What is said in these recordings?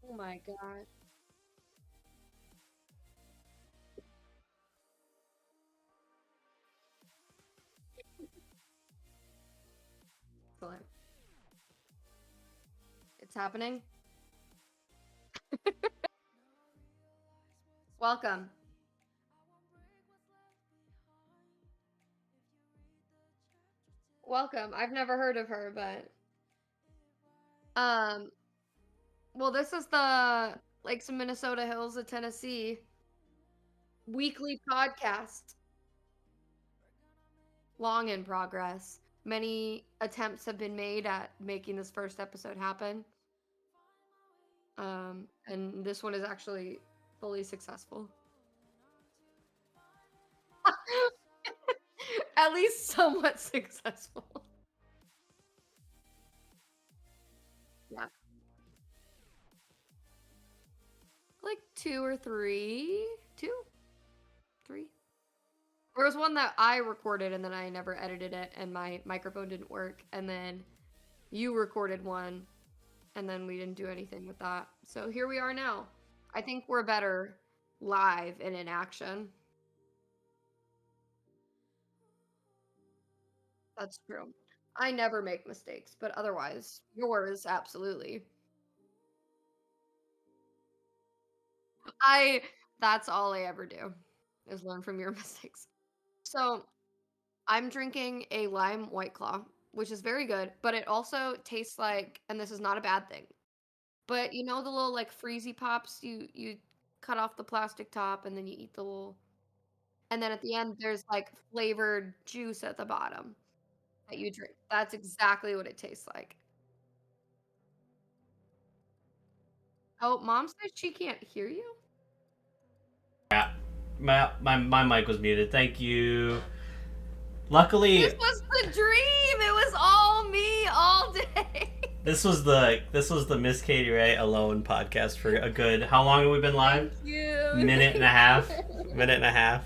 Oh my God. Excellent. It's happening. Welcome. Welcome. I've never heard of her, but um well, this is the Lakes of Minnesota, Hills of Tennessee weekly podcast. Long in progress. Many attempts have been made at making this first episode happen. And this one is actually fully successful. At least somewhat successful. Yeah. Like two or three. Two? Three? There was one that I recorded and then I never edited it and my microphone didn't work. And then you recorded one and then we didn't do anything with that. So here we are now. I think we're better live and in action. That's true. I never make mistakes, but otherwise, yours absolutely. I that's all I ever do is learn from your mistakes. So, I'm drinking a lime white claw, which is very good, but it also tastes like, and this is not a bad thing, but you know the little like freezy pops you cut off the plastic top and then you eat the little, and then at the end there's like flavored juice at the bottom that you drink. That's exactly what it tastes like. Oh, mom says she can't hear you? Yeah, my mic was muted. Thank you. This Luckily, was the dream. It was all me all day. this was the Miss Katie Ray alone podcast for a good. How long have we been live? Thank you. Minute and a half. Minute and a half.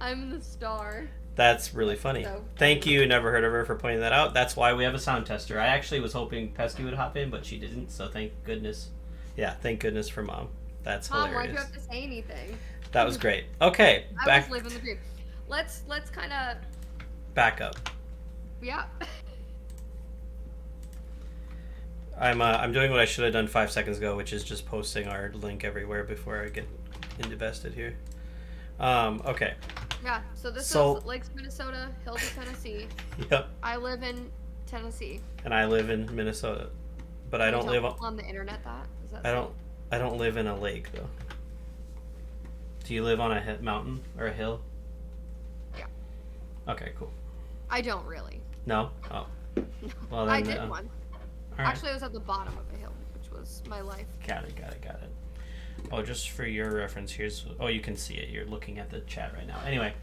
I'm the star. That's really funny. So Thank you, never heard of her, for pointing that out. That's why we have a sound tester. I actually was hoping Pesky would hop in, but she didn't. So thank goodness. Yeah, thank goodness for mom. That's Mom, why'd you hilarious. have to say anything? That was great. Okay, I was living the dream. Let's kind of back up. yeah. I'm doing what I should have done 5 seconds ago, which is just posting our link everywhere before I get invested here. Okay. Yeah, so this So- is Lakes, Minnesota, Hills of Tennessee. Yep. I live in Tennessee. And I live in Minnesota, but I Can you don't tell live people on the internet that? Is that I don't I don't live in a lake though. Do you live on a mountain or a hill? Yeah. Okay, cool. I don't really. No. Oh. Well then. I did one. All right. Actually, I was at the bottom of a hill, which was my life. Got it. Oh, just for your reference, here's. Oh, you can see it. You're looking at the chat right now. Anyway,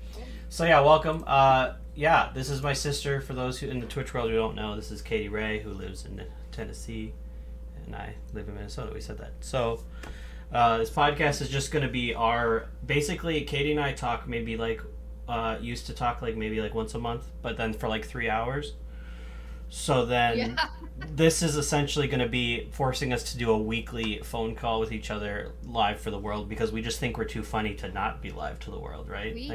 so yeah, welcome. Yeah, this is my sister. For those who in the Twitch world who don't know, this is Katie Ray, who lives in Tennessee, and I live in Minnesota. We said that. So, this podcast is just going to be our. Basically, Katie and I talk maybe like, used to talk like maybe like once a month, but then for like 3 hours. So then. Yeah. This is essentially going to be forcing us to do a weekly phone call with each other live for the world because we just think we're too funny to not be live to the world, right? We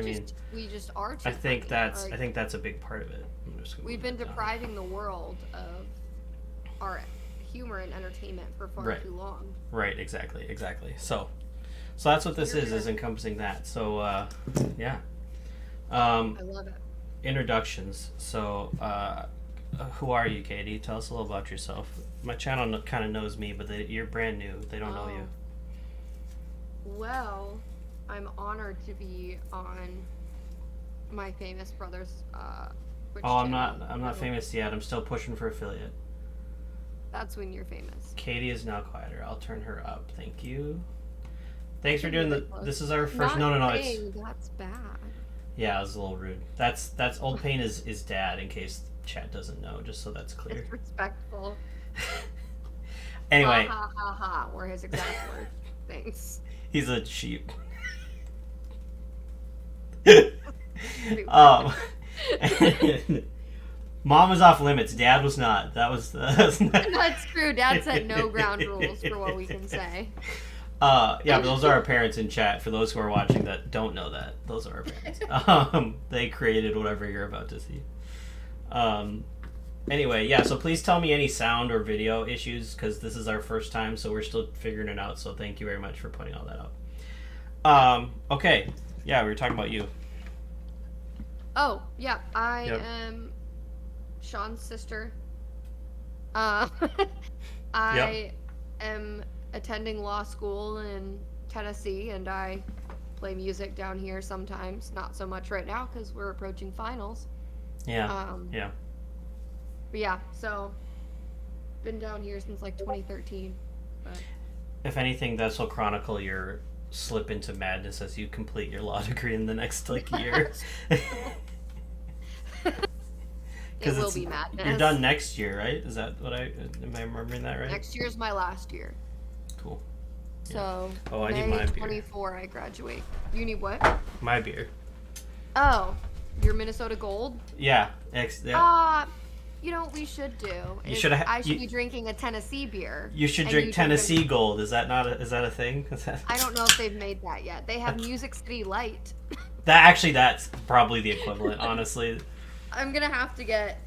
just are. Too I think funny. that's Like, I think that's a big part of it. I'm just gonna we've move been that down. depriving the world of our humor and entertainment for far Right. too long. Right, exactly. So that's what this You're is good. encompassing that. So yeah. I love it. Introductions. So who are you, Katie? Tell us a little about yourself. My channel kind of knows me, but you're brand new. They don't know you. Well, I'm honored to be on my famous brother's. Twitch Oh, channel. I'm not famous yet. I'm still pushing for affiliate. That's when you're famous. Katie is now quieter. I'll turn her up. Thank you. Thanks for doing Really the. close. This is our first. Not No. It's saying that's bad. yeah. It was a little rude. That's Old Pain is dad. In case chat doesn't know, just so that's clear. It's respectful. Anyway, Ha ha ha ha. Were his exact words. Thanks. he's a sheep. um, Mom was off limits. Dad was not. That was not... That's true. Dad set no ground rules for what we can say. Yeah, but those are our parents in chat. For those who are watching that don't know that, those are our parents. They created whatever you're about to see. Anyway, yeah, so please tell me any sound or video issues, because this is our first time, so we're still figuring it out, so thank you very much for pointing all that out. Okay. Yeah, we were talking about you. Oh, yeah. I Yep. am Sean's sister. I am attending law school in Tennessee, and I play music down here sometimes. Not so much right now, because we're approaching finals. Yeah. Yeah. But yeah, so been down here since like 2013. But If anything, this will chronicle your slip into madness as you complete your law degree in the next year. it will be madness. You're done next year, right? Is that what am I remembering that right? Next year's my last year. Cool. So Oh, I May need my beer. 24 I graduate. You need what? My beer. Oh, your Minnesota Gold? Yeah. You know what we should do? You is should I should be drinking a Tennessee beer. You should and drink you Tennessee Gold. Is that is that a thing? I don't know if they've made that yet. They have Music City Light. That's probably the equivalent, honestly. I'm gonna have to get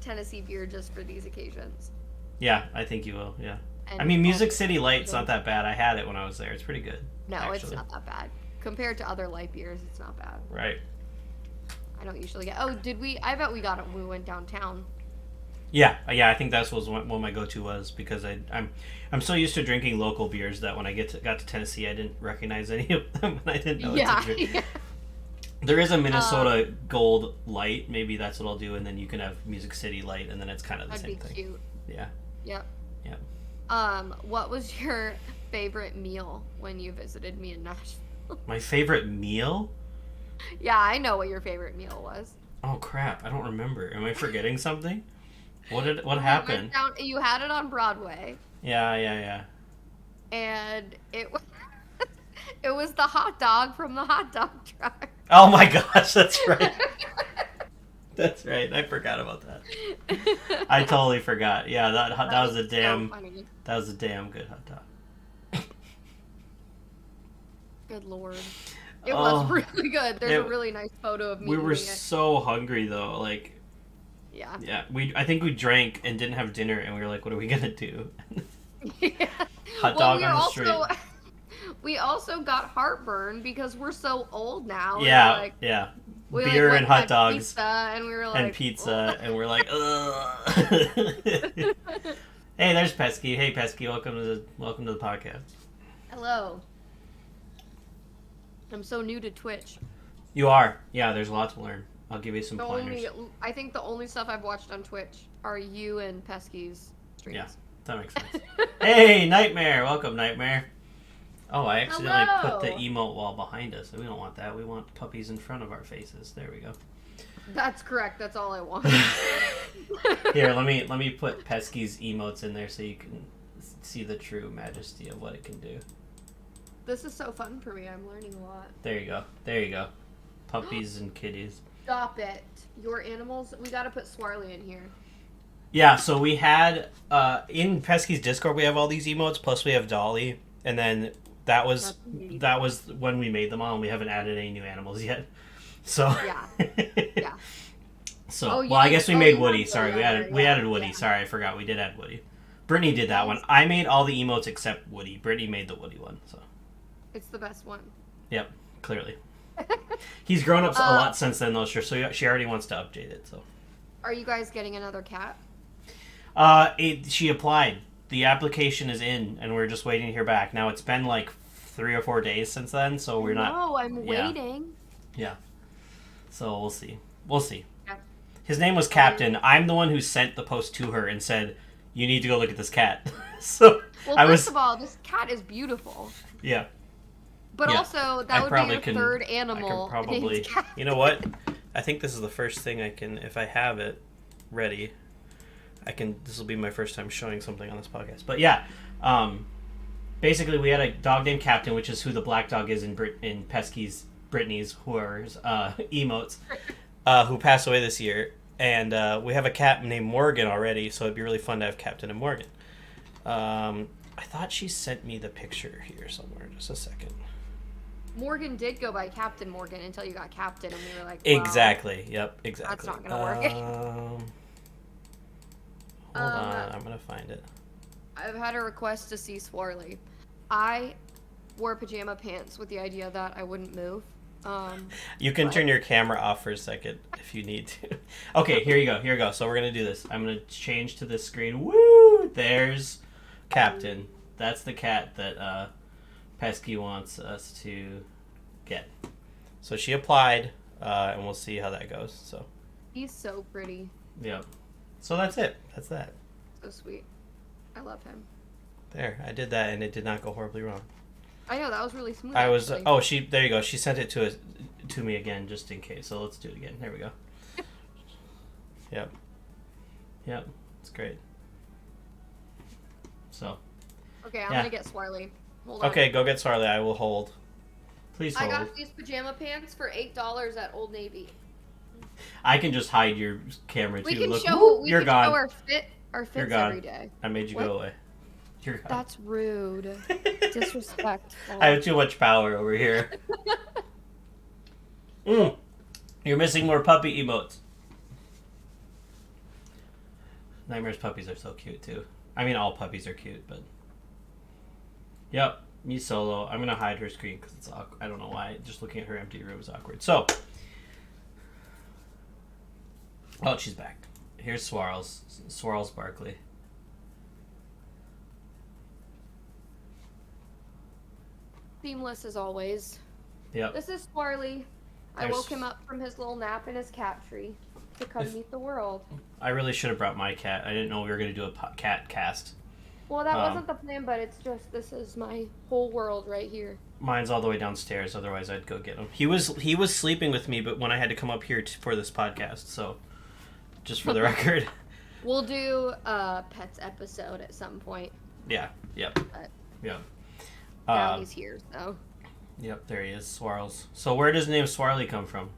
Tennessee beer just for these occasions. Yeah, I think you will. Yeah. And I mean, Music City Light's not that bad. I had it when I was there. It's pretty good. No, actually. It's not that bad. Compared to other light beers, it's not bad. Right. I don't usually get. Oh, did we? I bet we got it when we went downtown. Yeah. I think that's what my go-to was, because I'm so used to drinking local beers that when I got to Tennessee, I didn't recognize any of them, and I didn't know what to drink. Yeah. There is a Minnesota Gold Light. Maybe that's what I'll do, and then you can have Music City Light, and then it's kind of the same thing. That'd be cute. Yeah. Yep. Yeah. What was your favorite meal when you visited me in Nashville? My favorite meal? Yeah, I know what your favorite meal was. Oh crap! I don't remember. Am I forgetting something? What happened? You had it on Broadway. Yeah. And it was it was the hot dog from the hot dog truck. Oh my gosh, that's right. That's right. I forgot about that. I totally forgot. Yeah, that was a damn funny. That was a damn good hot dog. Good lord. It was really good. There's a really nice photo of me. We were eating it. so hungry though, like. Yeah. Yeah, I think we drank and didn't have dinner, and we were like, "What are we gonna do?" Yeah. Hot dog on the street. We also got heartburn because we're so old now. Yeah, We beer and hot dogs pizza, and we were like, and pizza, and we're like, ugh. Hey, there's Pesky. Hey, Pesky, welcome to the podcast. Hello. I'm so new to Twitch. You are. Yeah, there's a lot to learn. I'll give you some pointers. I think the only stuff I've watched on Twitch are you and Pesky's streams. Yeah, that makes sense. Hey, Nightmare! Welcome, Nightmare. Oh, I accidentally put the emote wall behind us. We don't want that. We want puppies in front of our faces. There we go. That's correct. That's all I want. Here, let me put Pesky's emotes in there so you can see the true majesty of what it can do. This is so fun for me. I'm learning a lot. There you go. Puppies and kitties. Stop it. Your animals, we gotta put Swarley in here. Yeah, so we had, in Pesky's Discord, we have all these emotes, plus we have Dolly, and then that was when we made them all, and we haven't added any new animals yet. So. Yeah. So, I guess we made Woody. Sorry, we added Woody. Yeah. Sorry, I forgot. We did add Woody. Brittany did that one. I made all the emotes except Woody. Brittany made the Woody one, so. It's the best one. Yep, clearly. He's grown up a lot since then, though, so she already wants to update it. So, are you guys getting another cat? She applied. The application is in, and we're just waiting to hear back. Now, it's been like 3 or 4 days since then, so we're not. No, I'm waiting. Yeah. So we'll see. Yeah. His name was Captain. I'm the one who sent the post to her and said, "You need to go look at this cat." So first of all, this cat is beautiful. Yeah. But also, that would be your third animal. I could probably. You know what? I think this is the first thing I can, if I have it ready, this will be my first time showing something on this podcast. But yeah, basically we had a dog named Captain, which is who the black dog is in Pesky's, Brittany's, emotes, who passed away this year. And we have a cat named Morgan already, so it'd be really fun to have Captain and Morgan. I thought she sent me the picture here somewhere. Just a second. Morgan did go by Captain Morgan until you got Captain, and we were like, Exactly. Yep. Exactly. That's not gonna work. Hold on. I'm gonna find it. I've had a request to see Swarly. I wore pajama pants with the idea that I wouldn't move. You can turn your camera off for a second if you need to. Okay, here you go. Here you go. So we're gonna do this. I'm gonna change to this screen. Woo! There's Captain. That's the cat that Pesky wants us to get. So she applied, and we'll see how that goes. So He's so pretty. Yep. So that's it. That's that. So sweet. I love him. There, I did that, and it did not go horribly wrong. I know, that was really smooth. I was. Actually. There you go. She sent it to me again, just in case. So let's do it again. There we go. Yep. Yep. It's great. So. Okay, I'm gonna get Swarly. Hold on. Okay, go get Swarly. I will hold. Please hold. I got these pajama pants for $8 at Old Navy. I can just hide your camera too. We can Look, show. whoop, We you're can gone. show our fits You're gone. every day. I made you go away. You're gone. That's rude. Disrespectful. I have too much power over here. You're missing more puppy emotes. Nightmare's puppies are so cute too. I mean, all puppies are cute, but. Yep, me solo. I'm gonna hide her screen because it's awkward. I don't know why. Just looking at her empty room is awkward. So. Oh, she's back. Here's Swirls Barkley. Seamless as always. Yep. This is Swarly. I woke him up from his little nap in his cat tree to come meet the world. I really should have brought my cat. I didn't know we were going to do a cat cast. Well, that wasn't the plan, but it's just, this is my whole world right here. Mine's all the way downstairs, otherwise I'd go get him. He was sleeping with me, but when I had to come up here for this podcast, so just for the record. We'll do a pets episode at some point. Yeah, yep. Yep. Now he's here, so. Yep, there he is, Swarls. So where does the name Swarly come from?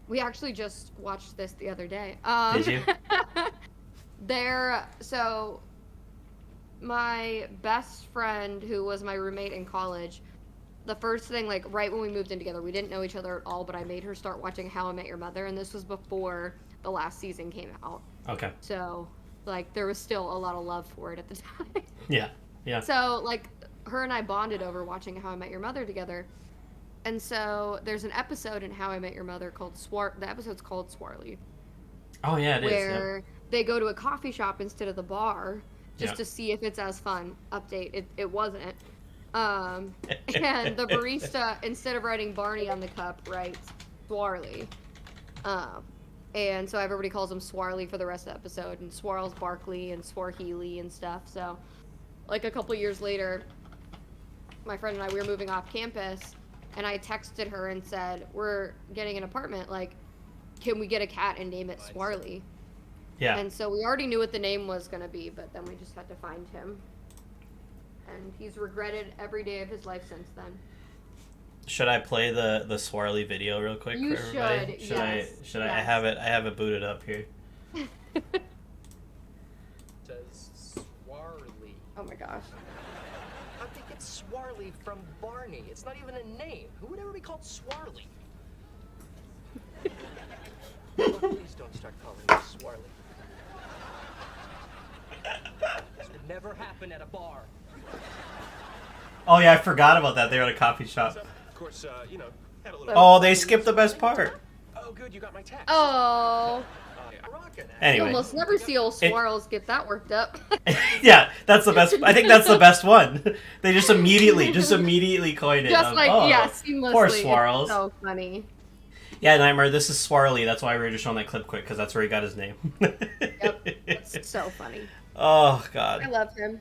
We actually just watched this the other day. Did you? So my best friend, who was my roommate in college, the first thing, like, right when we moved in together, we didn't know each other at all, but I made her start watching How I Met Your Mother, and this was before the last season came out. Okay. So, like, there was still a lot of love for it at the time. Yeah, yeah. So, like, her and I bonded over watching How I Met Your Mother together. And so there's an episode in How I Met Your Mother called the episode's called Swarly. Oh, yeah, it is. Where they go to a coffee shop instead of the bar just Yeah. to see if it's as fun. Update, it wasn't. And the barista, instead of writing Barney on the cup, writes Swarly. And so everybody calls him Swarly for the rest of the episode, and Swarls Barkley and Swarheely and stuff. So, like, a couple years later, my friend and I, we were moving off campus, and I texted her and said, we're getting an apartment, like, can we get a cat and name it Swarly? Yeah. And so we already knew what the name was going to be, but then we just had to find him. And he's regretted every day of his life since then. Should I play the Swarly video real quick You for everybody? should, yes. Should I? Yes. I have it booted up here. Says Swarly. Oh my gosh. I think it's Swarly from Barney. It's not even a name. Who would ever be called Swarly? Oh, please don't start calling me Swarly. This would never happen at a bar. Oh yeah, I forgot about that. They were at a coffee shop. Of course, you know, had a little. Oh, they skipped the best part. Oh, good, you got my text. Oh. Rockin' it. You Anyway. almost never see old Swirls get that worked up. Yeah, that's the best. I think that's the best one. They just immediately coined it. Just like, oh, yeah, seamlessly. Poor It's Swarls. so funny. Yeah, Nightmare, this is Swarly. That's why we were just showing that clip quick, because that's where he got his name. Yep. It's so funny. Oh, I God. love him.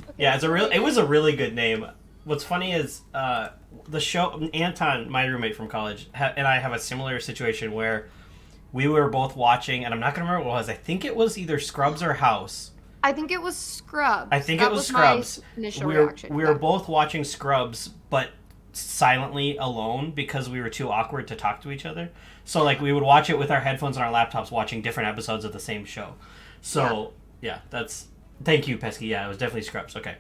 Okay, Yeah, it was a really good name. What's funny is the show, Anton, my roommate from college, and I have a similar situation where we were both watching, and I'm not going to remember what it was. I think it was either Scrubs or House. I think it was Scrubs. I think That it was Scrubs. My initial we reaction. were both watching Scrubs, but silently alone because we were too awkward to talk to each other. So like we would watch it with our headphones on our laptops, watching different episodes of the same show. So yeah, that's thank you, Pesky. Yeah, it was definitely Scrubs. Okay.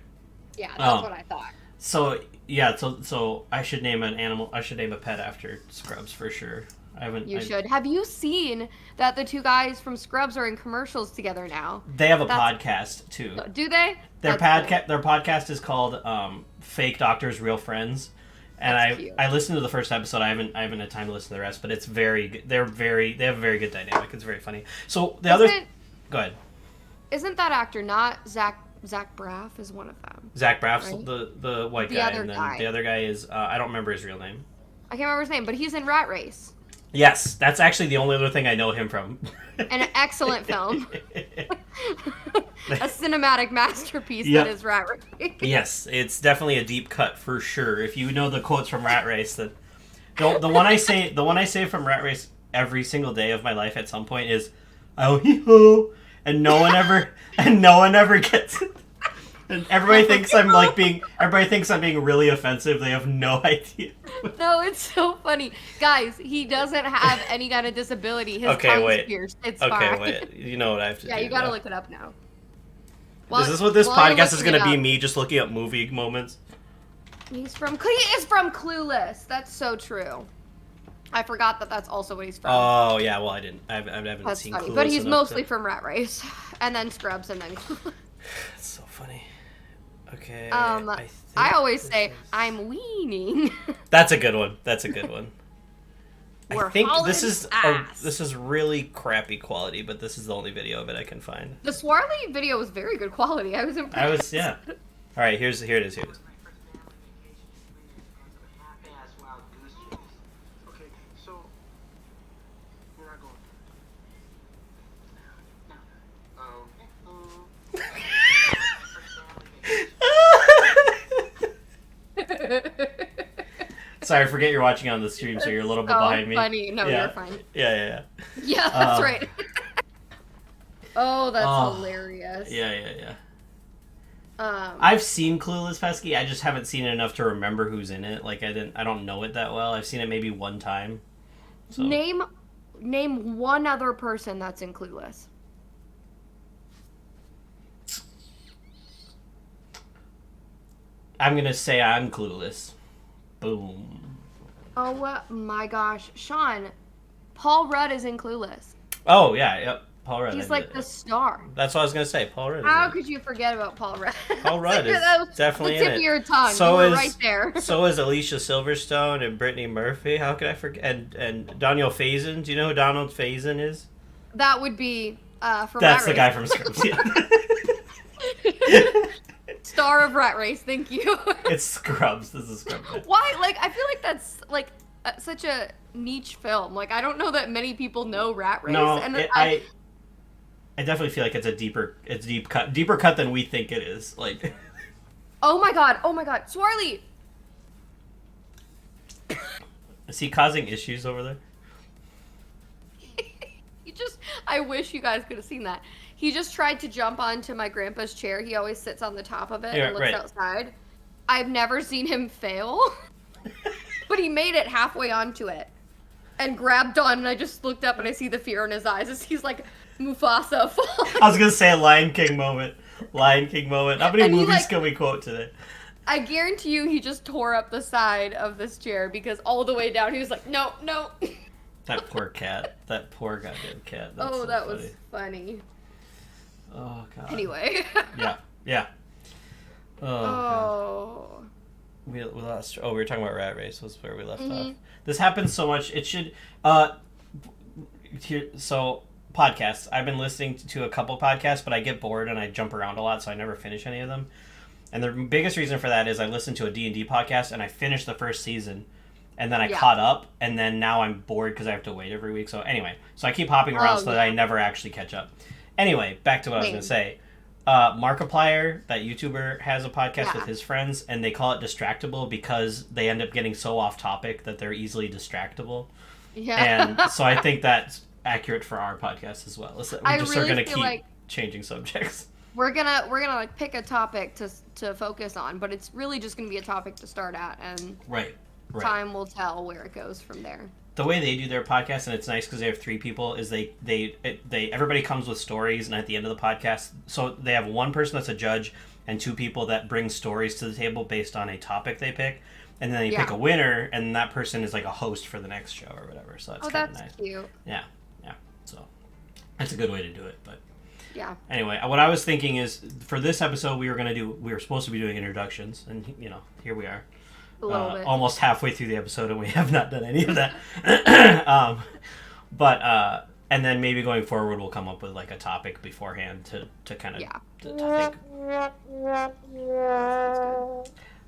Yeah, that's what I thought. So yeah, so I should name an animal. I should name a pet after Scrubs for sure. I haven't. You should. Have you seen that the two guys from Scrubs are in commercials together now? They have a podcast too. Do they? Their podcast is called Fake Doctors, Real Friends, and I listened to the first episode. I haven't had time to listen to the rest, but it's very good. They have a very good dynamic. It's very funny. So go ahead. Isn't that actor not Zach Braff is one of them? Zach Braff's right? the white guy, and then the other guy is I don't remember his real name. I can't remember his name, but he's in Rat Race. Yes, that's actually the only other thing I know him from. An excellent film. A cinematic masterpiece that is Rat Race. Yes, it's definitely a deep cut for sure. If you know the quotes from Rat Race, that the one I say from Rat Race every single day of my life at some point is "oh hee ho," and no one ever gets it. And everybody thinks I'm being really offensive. They have no idea. No, it's so funny. Guys, he doesn't have any kind of disability. His tongue's pierced. It's fine. Wait. You know what I have to do. Yeah, you gotta look it up now. Well, is this what this podcast is gonna be? Me just looking up movie moments? He is from Clueless. That's so true. I forgot that that's also what he's from. Oh, yeah, well, I haven't that's seen funny. Clueless. But he's mostly from Rat Race. And then Scrubs, and then Clueless. That's so funny. Okay. I always say, I'm weaning. That's a good one. I think this is really crappy quality, but this is the only video of it I can find. The Swarley video was very good quality. I was impressed. Yeah. All right, here it is. Sorry, I forget you're watching on the stream, so you're a little bit behind me. Funny. No, yeah. You're fine. Yeah. Yeah, that's right. Oh, that's hilarious. Yeah. I've seen Clueless, Pesky. I just haven't seen it enough to remember who's in it. Like I don't know it that well. I've seen it maybe one time. So. Name one other person that's in Clueless. I'm gonna say I'm clueless. Boom. Oh my gosh, Sean, Paul Rudd is in Clueless. Oh yeah, yep. Paul Rudd. He's like the star. That's what I was gonna say. Paul Rudd. How could you forget about Paul Rudd? Paul Rudd is definitely in it. The tip of your tongue. So you were right there. So is Alicia Silverstone and Brittany Murphy. How could I forget? And Daniel Faison. Do you know who Donald Faison is? That would be from. That's the guy from Scrubs. Star of Rat Race. Thank you. It's Scrubs. This is Scrubs. Why? Like, I feel like that's like such a niche film. Like, I don't know that many people know Rat Race. No, and I definitely feel like it's deep cut than we think it is. Like, oh my god, Swarley. Is he causing issues over there? I wish you guys could have seen that. He just tried to jump onto my grandpa's chair. He always sits on the top of it and looks outside. I've never seen him fail. But he made it halfway onto it. And grabbed on, and I just looked up and I see the fear in his eyes as he's like Mufasa falling. I was gonna say a Lion King moment. How many movies can we quote today? I guarantee you he just tore up the side of this chair because all the way down he was like, no. That poor cat. That poor goddamn cat. That's so that funny. Was funny. Oh god. Anyway. Yeah. Oh. God. We lost. Oh, we were talking about Rat Race. Was where we left off. This happens so much. It should. So podcasts. I've been listening to a couple podcasts, but I get bored and I jump around a lot, so I never finish any of them. And the biggest reason for that is I listened to a D&D podcast and I finished the first season. And then I caught up, and then now I'm bored because I have to wait every week. So anyway, I keep hopping around so that I never actually catch up. Anyway, back to what I was going to say. Markiplier, that YouTuber, has a podcast with his friends, and they call it Distractable because they end up getting so off topic that they're easily distractible. Yeah. And so I think that's accurate for our podcast as well. We just are going to keep changing subjects. we're gonna like pick a topic to focus on, but it's really just gonna be a topic to start at, and Right. Right. time will tell where it goes from there. The way they do their podcast, and it's nice because they have 3 people, is they everybody comes with stories, and at the end of the podcast, so they have one person that's a judge and 2 people that bring stories to the table based on a topic they pick, and then they pick a winner, and that person is like a host for the next show or whatever. So that's kind of nice. Cute. Yeah, yeah. So that's a good way to do it. But yeah. Anyway, what I was thinking is for this episode we were supposed to be doing introductions, and here we are. A little bit. Almost halfway through the episode, and we have not done any of that. And then maybe going forward, we'll come up with like a topic beforehand to kind of think.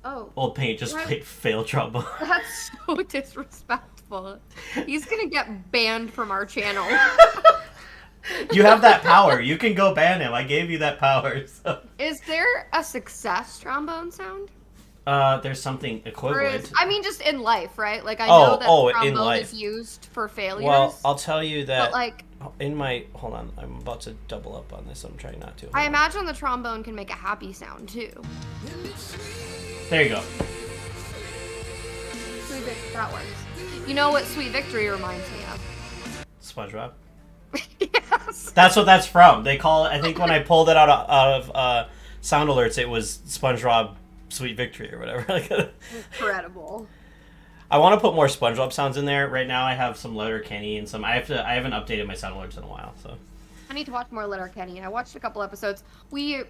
Oh, Old Paint just played fail trombone. that's so disrespectful. He's gonna get banned from our channel. You have that power. You can go ban him. I gave you that power. So. Is there a success trombone sound? There's something equivalent. I mean, just in life, right? Like, I know that in trombone life. is used for failures. Well, I'll tell you that. But, like, hold on, I'm about to double up on this. I'm trying not to. I imagine the trombone can make a happy sound, too. There you go. That works. You know what Sweet Victory reminds me of? SpongeBob. Yes. That's what that's from. They call it. I think when I pulled it out of sound alerts, it was SpongeBob Sweet Victory or whatever. Incredible. I want to put more SpongeBob sounds in there. Right now, I have some Letterkenny and some. I haven't updated my sound alerts in a while, so. I need to watch more Letterkenny. I watched a couple episodes. We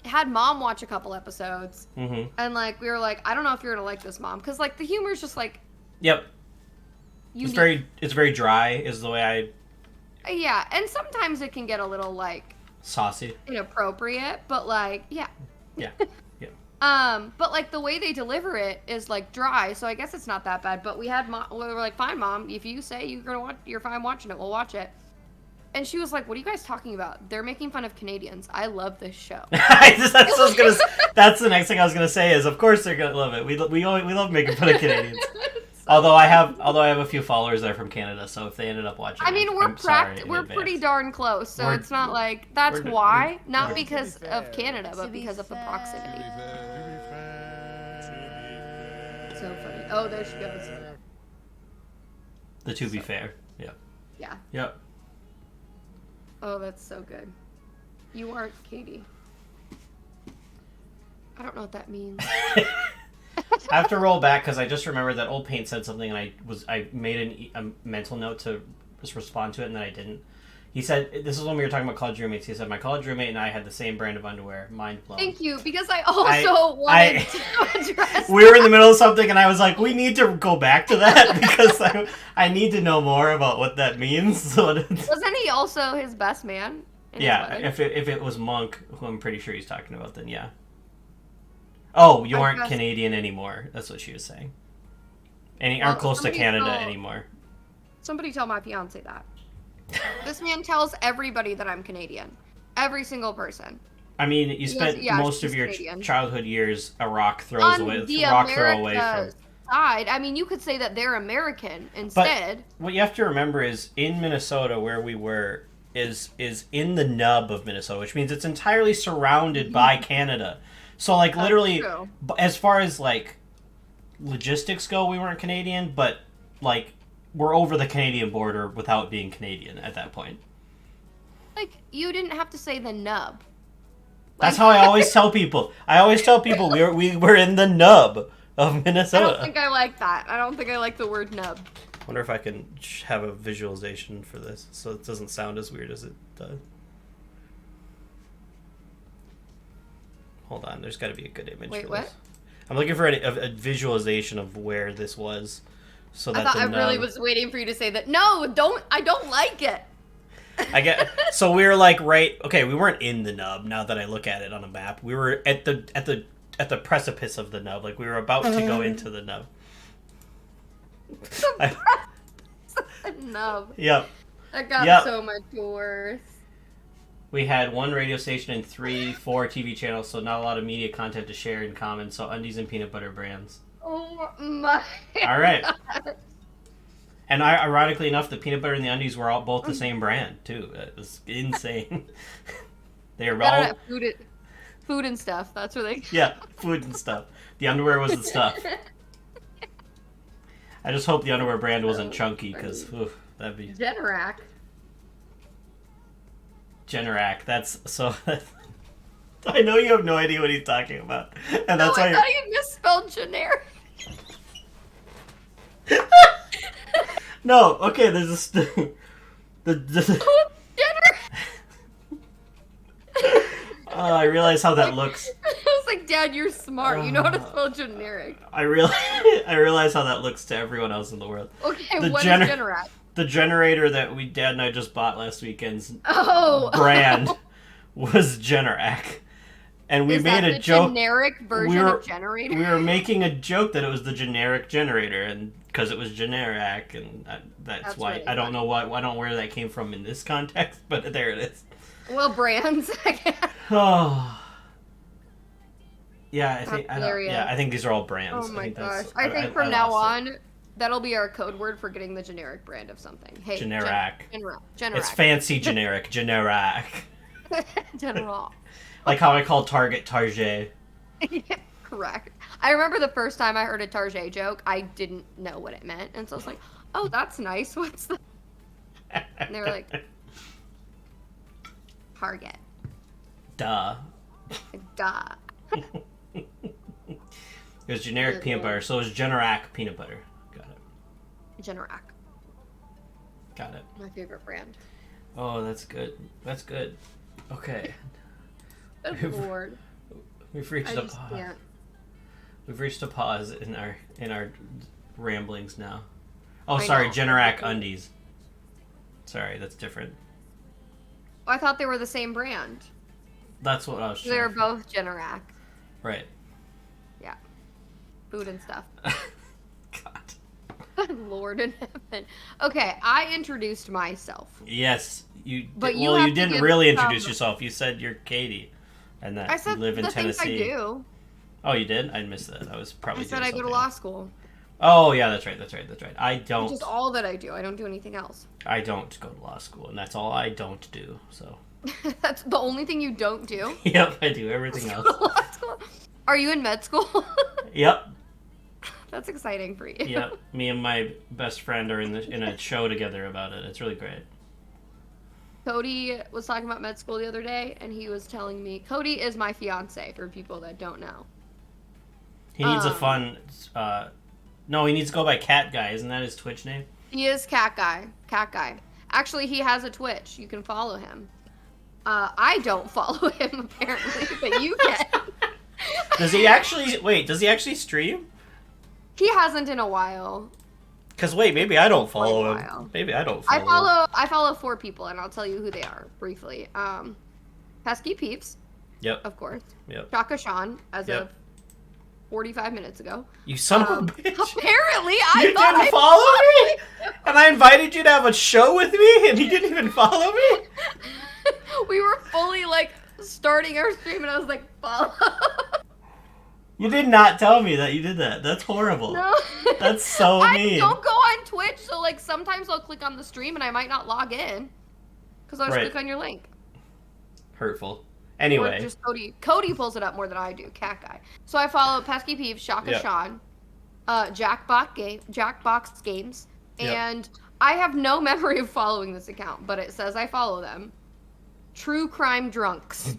had Mom watch a couple episodes, and like we were like, I don't know if you're gonna like this, Mom, because like the humor is just like. Yep. Unique. It's very dry. Is the way I. Yeah, and sometimes it can get a little like saucy, inappropriate, but like yeah. Yeah. Yeah. But like the way they deliver it is like dry, so I guess it's not that bad. But we were like, fine, Mom, if you say you're fine watching it, we'll watch it. And she was like, "What are you guys talking about? They're making fun of Canadians. I love this show." That's the next thing I was gonna say. Is of course they're gonna love it. We love making fun of Canadians. Although I have a few followers that are from Canada, so if they ended up watching, I mean, we're pretty darn close, so it's not like that's why, not because of Canada, but because of the proximity. So funny. Oh, there she goes. The to be fair, yeah. Yeah. Yep. Oh, that's so good. You aren't Katie. I don't know what that means. I have to roll back because I just remembered that Old Paint said something, and I made a mental note to just respond to it, and then I didn't. He said, this is when we were talking about college roommates, he said, my college roommate and I had the same brand of underwear. Mind blown. Thank you, because I also wanted to address We were in the middle of something, and I was like, we need to go back to that, because I need to know more about what that means. Wasn't he also his best man? Yeah, if it was Monk, who I'm pretty sure he's talking about, then yeah. Oh, you aren't Canadian anymore. That's what she was saying. And you aren't close to Canada anymore. Somebody tell my fiance that. This man tells everybody that I'm Canadian. Every single person. I mean, you spent most of your childhood years a rock throws away from. Side. I mean, you could say that they're American instead. But what you have to remember is in Minnesota, where we were, is in the nub of Minnesota, which means it's entirely surrounded by Canada. So, like, literally, as far as, like, logistics go, we weren't Canadian, but, like, we're over the Canadian border without being Canadian at that point. Like, you didn't have to say the nub. That's how I always tell people. I always tell people we were in the nub of Minnesota. I don't think I like that. I don't think I like the word nub. I wonder if I can have a visualization for this so it doesn't sound as weird as it does. Hold on, there's got to be a good image for this. I'm looking for a visualization of where this was. So that I really was waiting for you to say that. No, I don't like it. So we were like okay, we weren't in the nub now that I look at it on a map. We were at the precipice of the nub. Like we were about to go into the nub. Nub. Yep. That got so much worse. We had one radio station and 3-4 TV channels, so not a lot of media content to share in common. So undies and peanut butter brands. Oh my! All right. God. And ironically enough, the peanut butter and the undies were both the same brand too. It was insane. They are No, no, all no, food and stuff. That's where they. yeah, food and stuff. The underwear was the stuff. I just hope the underwear brand wasn't So chunky, because that'd be Generac. Generac. That's so. I know you have no idea what he's talking about, and No, that's I why. thought you misspelled generic. No, okay. There's a the Generic. I realize how that looks. I was like, Dad, you're smart. You know how to spell generic. I realize how that looks to everyone else in the world. Okay, The what is Generac? The generator that Dad and I just bought last weekend's Oh. brand was Generac. And we Is made that a the joke. generic version of generator? We were making a joke that it was the generic generator, and because it was Generac, and that's why really I don't funny. know why I don't know where that came from in this context, but there it is. Well, brands. Oh. Yeah, I think That's hilarious. I think these are all brands. Oh my that's- gosh. I think from I now lost it. on, that'll be our code word for getting the generic brand of something. Hey, Generac. Generac. It's fancy generic, Generac. General. Like how I call Target Target. Correct. I remember the first time I heard a Target joke, I didn't know what it meant. And so I was like, oh, that's nice. What's that? And they were like, Target. Duh. Duh. It was generic peanut butter, so it was Generac peanut butter. Got it. Generac. Got it. My favorite brand. Oh, that's good. That's good. Okay. Good lord. We've reached I a just pause. can't. We've reached a pause in our ramblings now. Oh, I sorry, know. Generac undies. Sorry, that's different. I thought they were the same brand. That's what I was They're trying. both Generac. Right. Yeah. Food and stuff. God. Good lord in heaven. Okay, I introduced myself. Yes, you. But you well, have you to didn't give really some- introduce yourself. You said you're Katie, and that I said you live in the Tennessee. things I do. Oh, you did? I missed that. I was I probably. said doing I go to something law else. school. Oh yeah, that's right. I don't. Which is all that I do. I don't do anything else. I don't go to law school, and that's all I don't do. So. That's the only thing you don't do. Yep, I do everything else. Law school? Are you in med school? Yep, That's exciting for you. yep. Me and my best friend are in a show together about it. It's really great. Cody was talking about med school the other day, and he was telling me Cody is my fiance. For people that don't know, He needs a Um, fun. No, he needs to go by Cat Guy. Isn't that his Twitch name? he is Cat Guy. Cat Guy. Actually, he has a Twitch. You can follow him. I don't follow him apparently, but you can. Does he actually? Wait, does he actually stream? He hasn't in a while. Because wait, maybe I don't Quite a follow him. while. Maybe I don't follow. I follow 4 people, and I'll tell you who they are briefly. Pesky Peeps, Yep. of course. Yep. Shaka Sean, as Yep. of 45 minutes ago. You son of a bitch. Apparently, I You thought didn't follow me, and I invited you to have a show with me, and you didn't even follow me. We were fully like starting our stream, and I was like, follow. You did not tell me that you did that. That's horrible. No. That's so I mean. don't go on Twitch, so like sometimes I'll click on the stream and I might not log in because I'll just Right. click on your link. Hurtful. Or Anyway. just Cody pulls it up more than I do. Cat Guy. So I follow Pesky Peeves, Shaka Yep. Sean, Jackbox Games, Yep. and I have no memory of following this account, but it says I follow them. True Crime Drunks.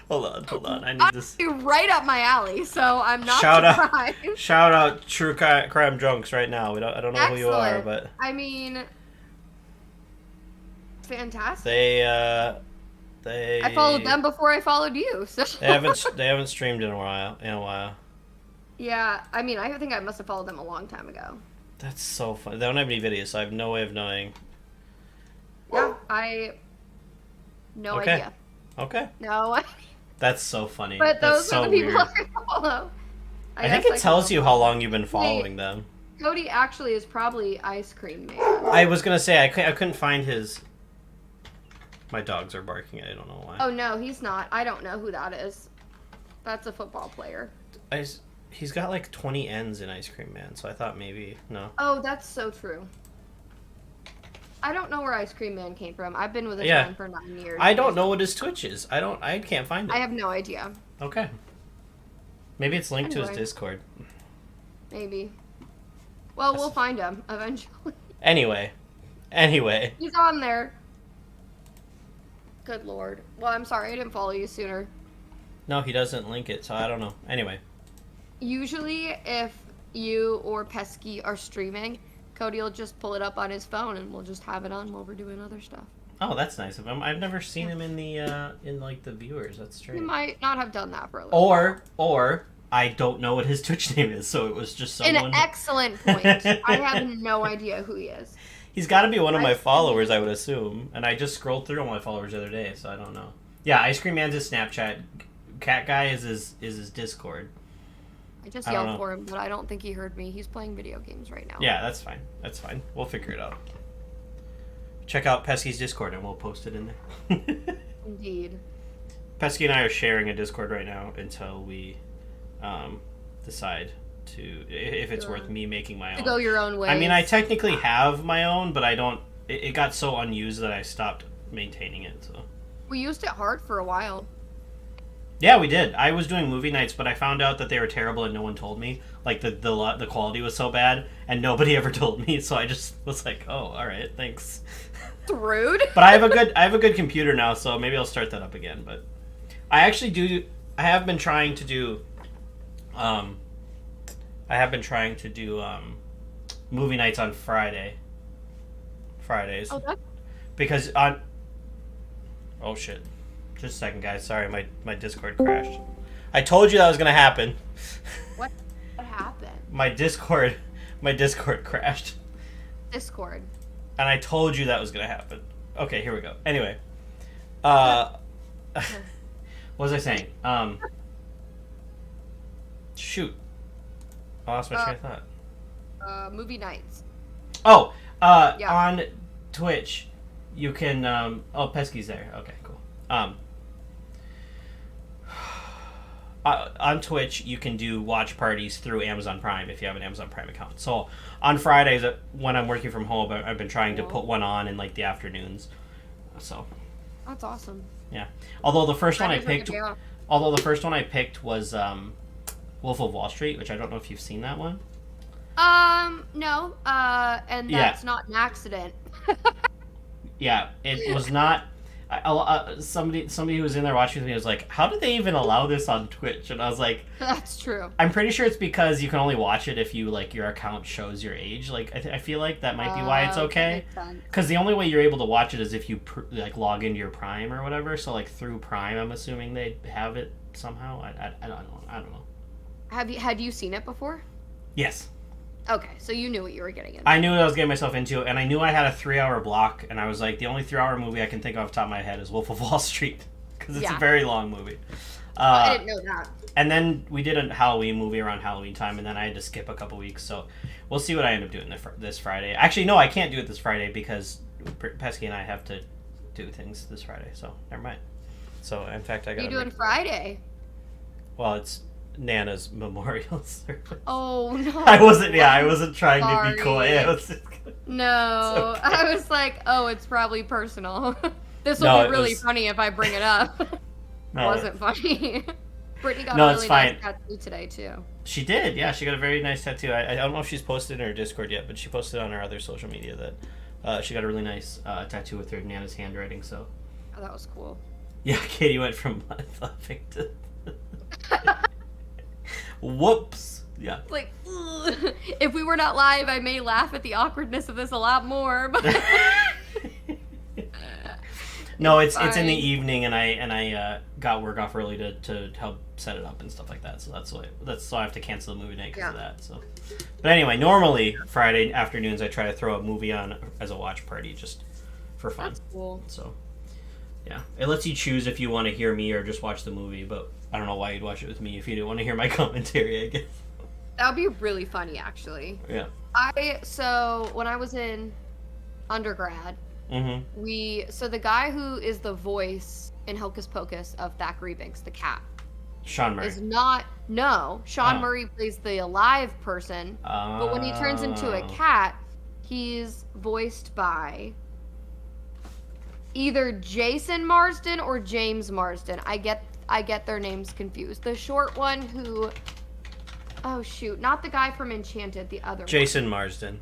Hold on. I need this. Honestly, right up my alley, so I'm not Shout out. surprised. Shout out True Crime Drunks right now. I don't know who you are, Excellent. but I mean, fantastic. they I followed them before I followed you, so. They haven't streamed in a while. Yeah, I mean, I think I must have followed them a long time ago. That's so funny. They don't have any videos, so I have no way of knowing. Yeah, Okay. idea. Okay. No, That's so funny. but That's those so are the people weird. I follow. I think guess it tells follow you how long you've been following them. Cody actually is probably Ice Cream Man. I was gonna say I couldn't find his. My dogs are barking. I don't know why. Oh no, he's not. I don't know who that is. That's a football player. He's got like 20 N's in Ice Cream Man, so I thought maybe no. Oh, that's so true. I don't know where Ice Cream Man came from. I've been with this Yeah. man for 9 years. I don't know what his Twitch is. I can't find it. I have no idea. Okay. Maybe it's linked to his Anyway. Discord. Maybe. Well, we'll find him eventually. Anyway. He's on there. Good lord. Well, I'm sorry I didn't follow you sooner. No, he doesn't link it, so I don't know. Anyway. Usually, if you or Pesky are streaming, Cody will just pull it up on his phone and we'll just have it on while we're doing other stuff. Oh, that's nice of him. I've never seen him in the the viewers. That's He strange. might not have done that for a little while. Or I don't know what his Twitch name is, so it was just someone. An excellent point. I have no idea who he is. He's got to be one of my Ice Cream followers, Man. I would assume. And I just scrolled through all my followers the other day, so I don't know. Yeah, Ice Cream Man's his Snapchat. Cat Guy is his Discord. I just I don't yelled know. for him, but I don't think he heard me. He's playing video games right now. Yeah, that's fine. That's fine. We'll figure it out. Check out Pesky's Discord, and we'll post it in there. Indeed. Pesky and I are sharing a Discord right now until we decide if it's worth me making my To own. go your own way. I mean, I technically have my own, but I don't. It got so unused that I stopped maintaining it. So We used it hard for a while. yeah, we did. I was doing movie nights, but I found out that they were terrible, and no one told me. Like the quality was so bad, and nobody ever told me. So I just was like, oh, all right, thanks. It's rude. But I have a good computer now, so maybe I'll start that up again. But I actually do. I have been trying to do. Movie nights on Fridays. Oh, that's Because on. Oh shit! Just a second, guys. Sorry, my Discord crashed. I told you that was gonna happen. what happened. My Discord crashed, Discord. and I told you that was gonna happen. Okay, here we go. Anyway, what was I saying? Shoot, I lost my train of thought. Movie nights. Oh, Yeah. on Twitch, you can. Oh, Pesky's there. Okay, cool. On Twitch, you can do watch parties through Amazon Prime if you have an Amazon Prime account. So on Fridays, when I'm working from home, I've been trying to put one on in like the afternoons. So That's awesome. yeah. Although the first one I Fridays are a good picked, day off. was Wolf of Wall Street, which I don't know if you've seen that one. No. And Yeah. that's not an accident. Yeah, it was not. Somebody who was in there watching with me was like, "How did they even allow this on Twitch?" And I was like, That's true. "I'm pretty sure it's because you can only watch it if you like your account shows your age. Like, I feel like that might be why it's okay. Because the only way you're able to watch it is if you like log into your Prime or whatever. So like through Prime, I'm assuming they have it somehow. I don't know. Had you seen it before? Yes. Okay, so you knew what you were getting into. I knew what I was getting myself into, and I knew I had a 3-hour block, and I was like, the only 3-hour movie I can think of off the top of my head is Wolf of Wall Street, because it's a very long movie. I didn't know that. And then we did a Halloween movie around Halloween time, and then I had to skip a couple weeks, so we'll see what I end up doing this Friday. Actually, no, I can't do it this Friday, because Pesky and I have to do things this Friday, so never mind. So, in fact, I got You doing Friday? Well, it's Nana's memorial service. Oh, no. I wasn't trying to be coy. Sorry. I was just... No. okay. I was like, oh, it's probably personal. This will No, be it really was- funny if I bring it up. It No, wasn't funny. Brittany got No, a it's really fine. nice tattoo today, too. She did, yeah. She got a very nice tattoo. I don't know if she's posted in her Discord yet, but she posted on her other social media that she got a really nice tattoo with her Nana's handwriting. So, Oh, that was cool. yeah, Katie went from laughing to whoops. Yeah. Like, ugh. If we were not live, I may laugh at the awkwardness of this a lot more. But No, it's in the fine. evening, and I got work off early to help set it up and stuff like that. So that's why I have to cancel the movie night because of that. So, but anyway, normally Friday afternoons I try to throw a movie on as a watch party just for fun. That's cool. So, yeah, it lets you choose if you want to hear me or just watch the movie. But I don't know why you'd watch it with me if you didn't want to hear my commentary. I guess. That would be really funny, actually. Yeah. So when I was in undergrad, Mm-hmm. so the guy who is the voice in Hocus Pocus of Thackeray Binks, the cat, Sean Murray. is not. No, Sean Oh. Murray plays the alive person, but when he turns into a cat, he's voiced by either Jason Marsden or James Marsden. I get their names confused. The short one who, oh shoot, not the guy from Enchanted, the other Jason one. Marsden.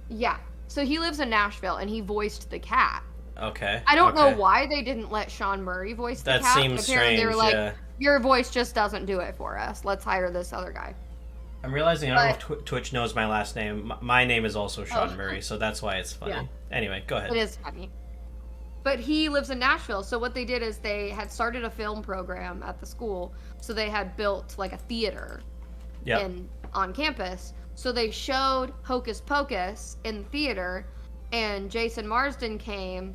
Yeah. So he lives in Nashville and he voiced the cat. Okay. I don't know okay. why they didn't let Sean Murray voice the That cat. seems Apparently they were strange, like, yeah. your voice just doesn't do it for us. Let's hire this other guy. I'm realizing I don't know if Twitch knows my last name. My name is also Sean Murray, so that's why it's funny. Yeah. Anyway, go ahead. It is funny. But he lives in Nashville, so what they did is they had started a film program at the school, so they had built like a theater on campus. So they showed Hocus Pocus in the theater, and Jason Marsden came,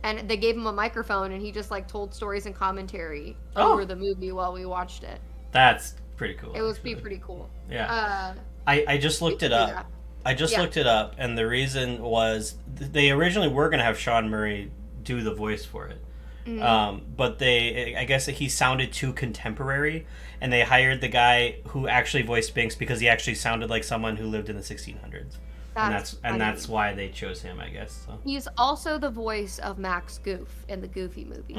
and they gave him a microphone, and he just like told stories and commentary over the movie while we watched it. That's pretty cool. It was pretty cool. Yeah. I just looked it up. Looked it up, and the reason was they originally were going to have Sean Murray do the voice for it. But I guess he sounded too contemporary, and they hired the guy who actually voiced Binks because he actually sounded like someone who lived in the 1600s. That's why they chose him, I guess. So. He's also the voice of Max Goof in the Goofy movie.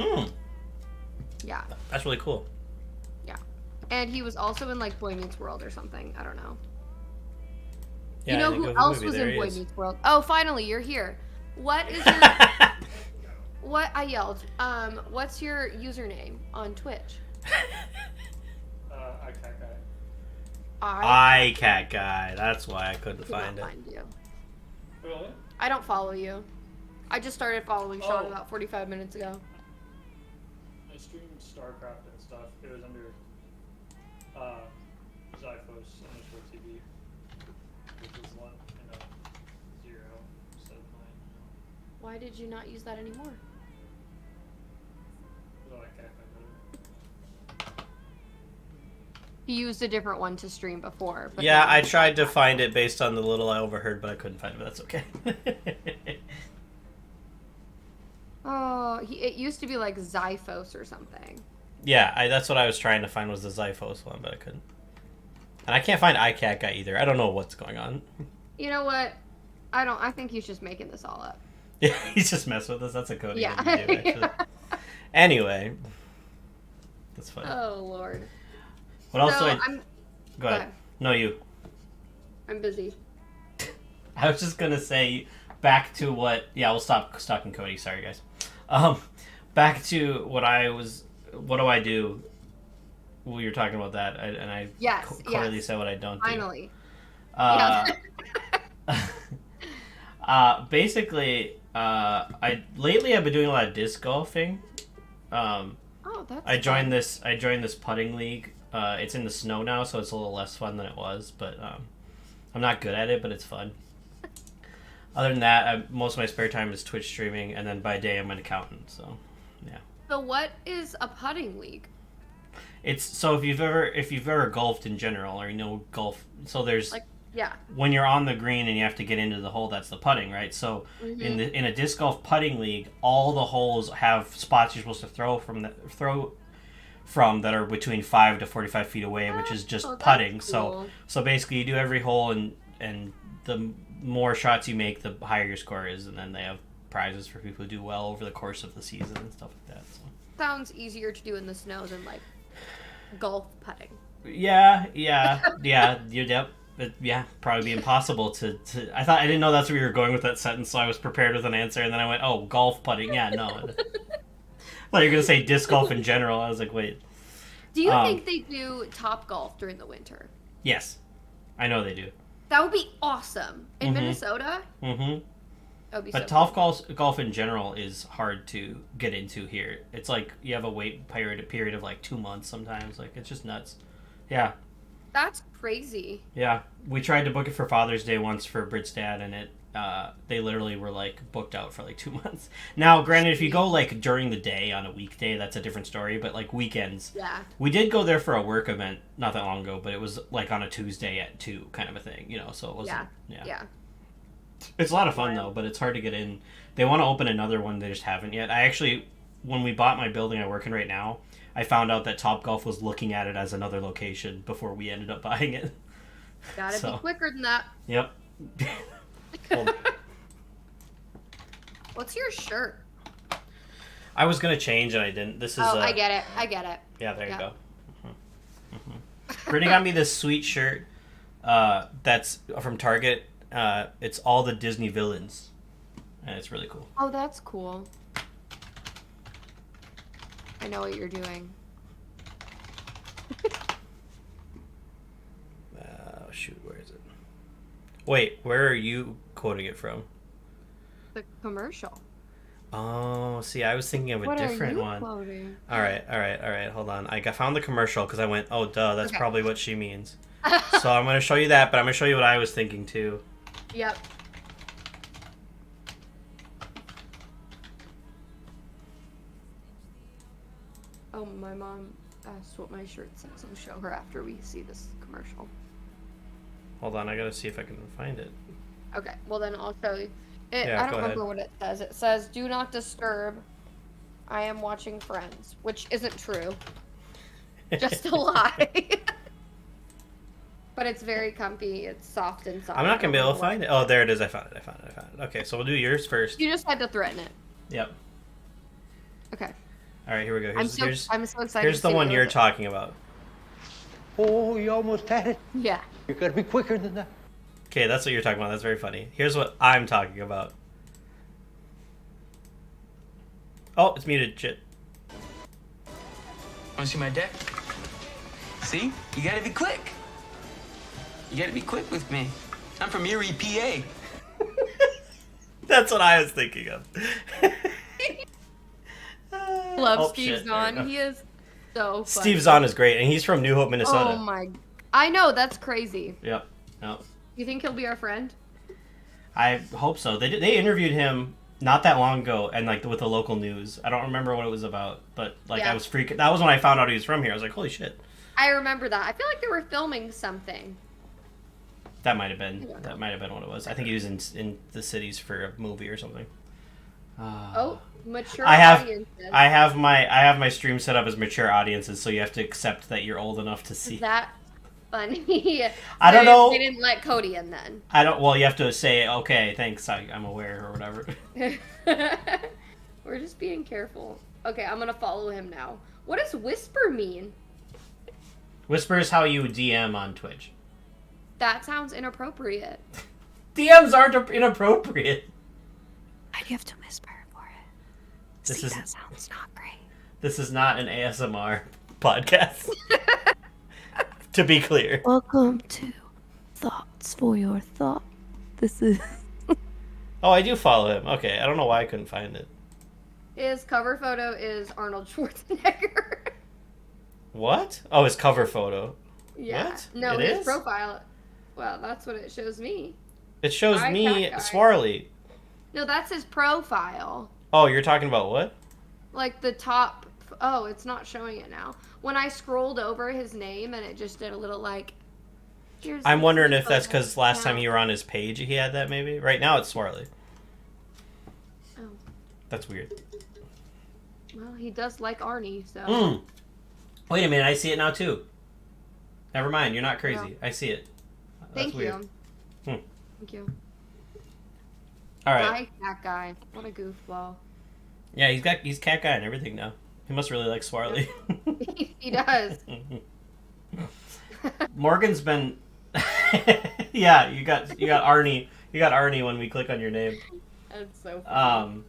Yeah. That's really cool. Yeah. And he was also in like Boy Meets World or something. I don't know. Yeah, you know who else was in Boy Meets World? Oh, finally, you're here. What is your what I yelled? What's your username on Twitch? iCat guy. That's why I couldn't find it. Find you. Really? I don't follow you. I just started following Sean about 45 minutes ago. I streamed StarCraft and stuff. It was under Zyphos underscore TV, which is 1 and a 0 instead of 9. Why did you not use that anymore? So I can't find it. He used a different one to stream before. But Yeah, I tried to find it based on the little I overheard, but I couldn't find it, but that's okay. Oh, it used to be like Zyphos or something. Yeah, that's what I was trying to find was the Zyphos one, but I couldn't. And I can't find iCat guy either. I don't know what's going on. You know what? I think he's just making this all up. Yeah, he's just messing with us. That's a Cody Yeah. thing to do, actually. Anyway. That's funny. Oh, Lord. What else So, do I... Go ahead. No, you. I'm busy. I was just gonna say, back to what... Yeah, we'll stop stalking Cody. Sorry, guys. Back to what do I do? Well, you're talking about that, and I clearly said what I don't do. Finally. Basically, lately I've been doing a lot of disc golfing. Oh, that's I joined this putting league. It's in the snow now, so it's a little less fun than it was, but I'm not good at it, but it's fun. Other than that, most of my spare time is Twitch streaming, and then by day I'm an accountant, so yeah. So what is a putting league? It's so if you've ever golfed in general, or you know golf, so there's Yeah. when you're on the green and you have to get into the hole, that's the putting, right? So in a disc golf putting league, all the holes have spots you're supposed to throw from that are between 5 to 45 feet away, which is just putting. Cool. So basically, you do every hole, and the more shots you make, the higher your score is, and then they have prizes for people who do well over the course of the season and stuff like that. So. Sounds easier to do in the snow than like golf putting. Yeah. Probably be impossible to. I didn't know that's where you were going with that sentence, so I was prepared with an answer, and then I went, "Oh, golf putting." Yeah, no. Well, you're gonna say disc golf in general. I was like, wait. Do you think they do Top Golf during the winter? Yes, I know they do. That would be awesome in Minnesota. Mm-hmm. That would be But so Top cool. golf in general is hard to get into here. It's like you have a wait period of like 2 months sometimes. Like it's just nuts. Yeah. That's crazy. Yeah, we tried to book it for Father's Day once for Brit's dad, and they literally were like booked out for like 2 months. Now, granted, if you go like during the day on a weekday, that's a different story. But like weekends, Yeah. we did go there for a work event not that long ago, but it was like on a Tuesday at 2 kind of a thing, you know. So it wasn't. Yeah. It's a lot of fun though, but it's hard to get in. They want to open another one, they just haven't yet. I actually, when we bought my building I work in right now, I found out that Topgolf was looking at it as another location before we ended up buying it. Gotta be quicker than that. Yep. What's your shirt? I was gonna change and I didn't. This is Oh, I get it. I get it. Yeah, there you Yeah. go. Brittany got me this sweet shirt that's from Target. It's all the Disney villains, and it's really cool. Oh, that's cool. I know what you're doing. Oh, shoot, where is it? Wait, where are you quoting it from? The commercial. Oh, see, I was thinking of a What different are you one. quoting? All right. Hold on. Found the commercial because I went, oh, duh, that's Okay. probably what she means. So I'm going to show you that, but I'm going to show you what I was thinking too. Yep. Oh, my mom asked what my shirt says. I'll show her after we see this commercial. Hold on, I got to see if I can find it. Okay, well then I'll show you. Yeah, I don't go remember ahead. what it says. It says, "Do not disturb. I am watching Friends," which isn't true. Just a lie. But it's very comfy. It's soft inside. I'm not going to be able to find it. Oh, there it is. I found it. Okay, so we'll do yours first. You just had to threaten it. Yep. Okay. All right, here we go. I'm so excited. Here's to the see one what you're it looks talking about. Oh, you almost had it. like. Yeah. You gotta be quicker than that. Okay, that's what you're talking about. That's very funny. Here's what I'm talking about. Oh, it's muted. Shit. Wanna see my deck? See? You gotta be quick. You gotta be quick with me. I'm from Erie, PA. That's what I was thinking of. Love Oh, Steve shit, there we go. Zahn. He is so funny. Steve Zahn is great, and he's from New Hope, Minnesota. Oh my. I know, that's crazy. Yep. You think he'll be our friend? I hope so. They interviewed him not that long ago, and like with the local news. I don't remember what it was about, but like Yeah. I was freaking. That was when I found out he was from here. I was like, holy shit. I remember that. I feel like they were filming something. That might have been. I don't know. That might have been what it was. I think he was in the cities for a movie or something. Oh, mature I have audiences. I have my stream set up as mature audiences, so you have to accept that you're old enough to see. Is that funny? I don't know. They didn't let Cody in then. I don't. Well, you have to say okay, thanks. I'm aware or whatever. We're just being careful. Okay, I'm gonna follow him now. What does whisper mean? Whisper is how you DM on Twitch. That sounds inappropriate. DMs aren't inappropriate. I have to whisper for it. This See, is that sounds not great. this is not an ASMR podcast. To be clear. Welcome to Thoughts for Your Thought. This is Oh, I do follow him. Okay, I don't know why I couldn't find it. his cover photo is Arnold Schwarzenegger. What? Oh, his cover photo. Yeah. What? No, It his is? profile. Well, that's what it shows me. It shows Hi, me cat guy. Swarley. No, that's his profile. Oh, you're talking about what? Like the top. Oh, it's not showing it now. When I scrolled over his name and it just did a little like. Here's I'm the wondering if photo. that's because last time Now- you were on his page, he had that maybe. Right now, it's Swarley. Oh, That's weird. well, he does like Arnie, so. Mm. Wait a minute, I see it now too. Never mind, you're not crazy. No. I see it. That's Thank weird. you. Hmm. Thank you. All right. Hi, that guy. What a goofball. Yeah, he's cat guy and everything now. He must really like Swarley. He does. Morgan's been. Yeah, you got Arnie. You got Arnie when we click on your name. That's so funny.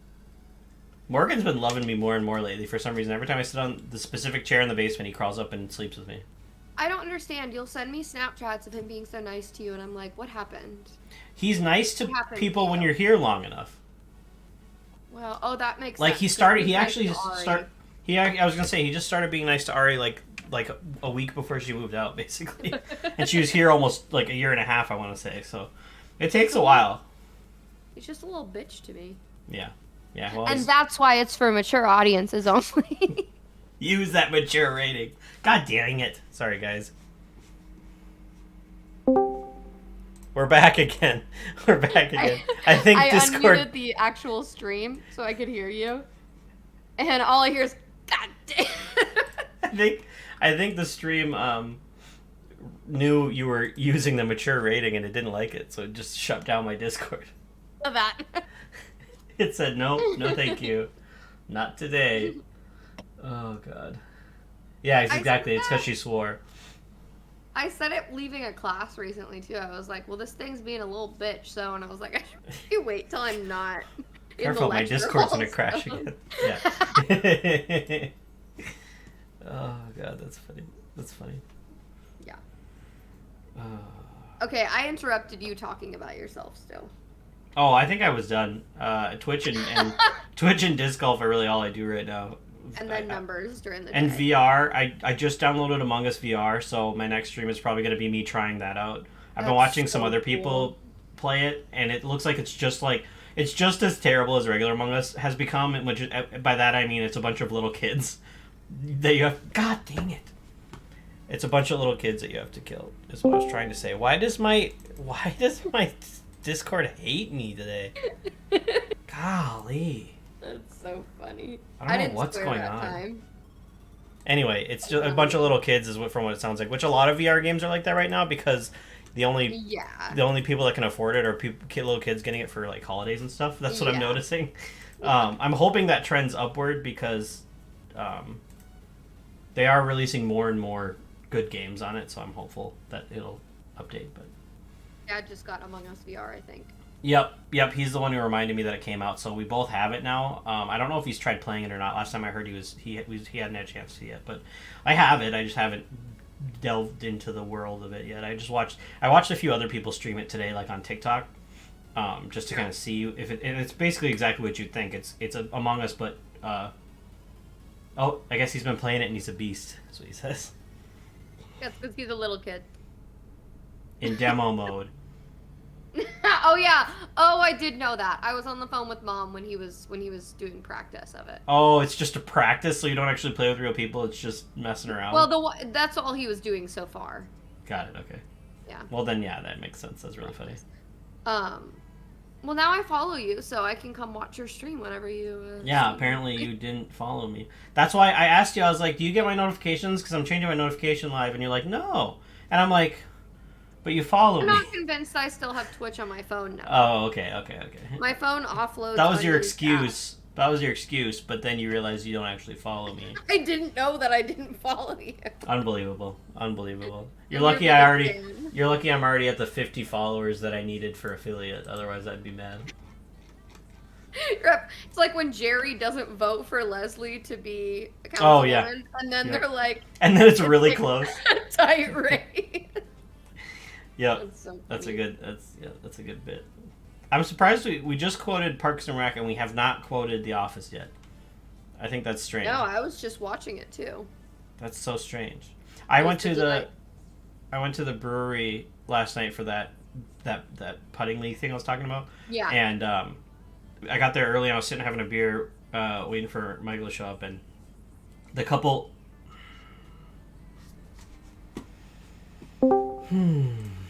Morgan's been loving me more and more lately for some reason. Every time I sit on the specific chair in the basement, he crawls up and sleeps with me. I don't understand. You'll send me Snapchats of him being so nice to you, and I'm like, what happened? He's nice to What happened people to when you? you're here long enough. Well, oh, that makes Like sense. he 'cause started. he's He nice actually to Ari. start. I was gonna say he just started being nice to Ari like a week before she moved out, basically, and she was here almost like a year and a half. I want to say so. It takes a while. He's just a little bitch to me. Yeah. Yeah. Well, And that's why it's for mature audiences only. use that mature rating. God dang it! Sorry, guys. We're back again. We're back again. I think I Discord. unmuted the actual stream so I could hear you, and all I hear is God damn. I think the stream knew you were using the mature rating and it didn't like it, so it just shut down my Discord. that. It said no, thank you. Not today. Oh god. Yeah, I said exactly. It's because that. she swore. I said it leaving a class recently too. I was like, well, this thing's being a little bitch, so, and I was like, I should probably wait till I'm not in the Careful, my lecture Discord's hall. gonna crash So. again. Yeah. Oh god, that's funny. That's funny. Yeah. Uh, Okay, I interrupted you talking about yourself still. oh, I think I was done. Twitch and Twitch and disc golf are really all I do right now. And then numbers during the And day. VR, I just downloaded Among Us VR, so my next stream is probably going to be me trying that out. I've been That's watching some so other people cool. play it, and it looks like it's just as terrible as regular Among Us has become. Which by that I mean it's a bunch of little kids that you have. God dang it! It's a bunch of little kids that you have to kill. Is what I was trying to say. Why does my Discord hate me today? Golly. That's so funny. I don't know didn't what's swear going that on. time. Anyway, it's just a bunch of little kids is from what it sounds like, which a lot of VR games are like that right now because the only Yeah. people that can afford it are little kids getting it for like holidays and stuff. That's what I'm Yeah. noticing. I'm hoping that trends upward because they are releasing more and more good games on it, so I'm hopeful that it'll update. But Dad just got Among Us VR, I think. Yep. He's the one who reminded me that it came out, so we both have it now. I don't know if he's tried playing it or not. Last time I heard he hadn't had a chance to yet, but I have it. I just haven't delved into the world of it yet. I watched a few other people stream it today, like on TikTok, just to kind of see if it. And it's basically exactly what you'd think. It's a Among Us, but oh, I guess he's been playing it and he's a beast. That's what he says That's because he's a little kid. in demo mode. Oh yeah. Oh, I did know that. I was on the phone with Mom when he was doing practice of it. Oh, it's just a practice, so you don't actually play with real people. It's just messing around. Well, that's all he was doing so far. Got it. Okay. Yeah. Well, then, yeah, that makes sense. That's really funny. Well, now I follow you, so I can come watch your stream whenever you. Yeah, stream. apparently you didn't follow me. That's why I asked you. I was like, "Do you get my notifications?" Because I'm changing my notification live, and you're like, "No," and I'm like, "But you follow I'm me." not convinced I still have Twitch on my phone now. Oh, okay. My phone offloads. That was your unused excuse. That was your excuse. But then you realized you don't actually follow me. apps. I didn't know that I didn't follow you. Unbelievable. You're I'm lucky. your I biggest already. fan. You're lucky. I'm already at the 50 followers that I needed for affiliate. Otherwise, I'd be mad. It's like when Jerry doesn't vote for Leslie to be a councilwoman, Oh, yeah. and then Yeah. they're like, And then it's really close. a tight race. Yep. That's so That's a funny. good. That's a good bit. I'm surprised we just quoted Parks and Rec and we have not quoted The Office yet. I think that's strange. No, I was just watching it too. That's so strange. I It was went to the the delight. I went to the brewery last night for that putting league thing I was talking about. Yeah. And I got there early and I was sitting having a beer, waiting for Michael to show up, and the couple.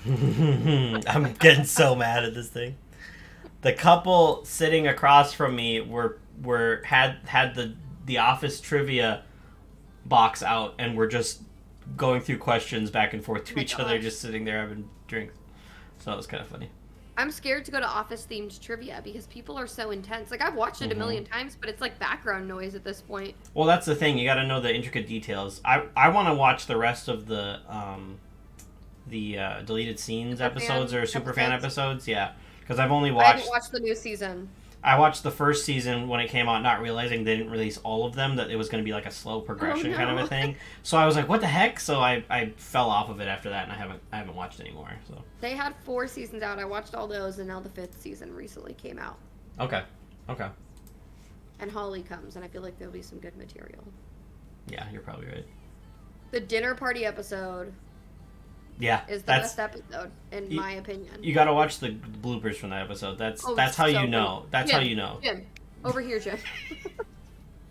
I'm getting so mad at this thing. The couple sitting across from me had the office trivia box out and were just going through questions back and forth to Oh my each other, gosh. just sitting there having drinks. So it was kind of funny. I'm scared to go to office themed trivia because people are so intense. Like I've watched it a million times, but it's like background noise at this point. Well, that's the thing. You got to know the intricate details. I want to watch the rest of the deleted scenes Superfan episodes or superfan episodes? episodes. Yeah, because I've only I watched. haven't watched the new season. I watched the first season when it came out, not realizing they didn't release all of them, that it was going to be like a slow progression kind of no. a thing. So I was like, what the heck? So I fell off of it after that, and I haven't watched anymore. So They had 4 seasons out. I watched all those, and now the 5th season recently came out. okay. And Holly comes, and I feel like there'll be some good material. Yeah, you're probably right. The dinner party episode Yeah, is the that's best episode, in You- my opinion. you got to watch the bloopers from that episode. That's Oh, how it's so you know. funny. That's Jim, how you know. Jim, over here, Jim.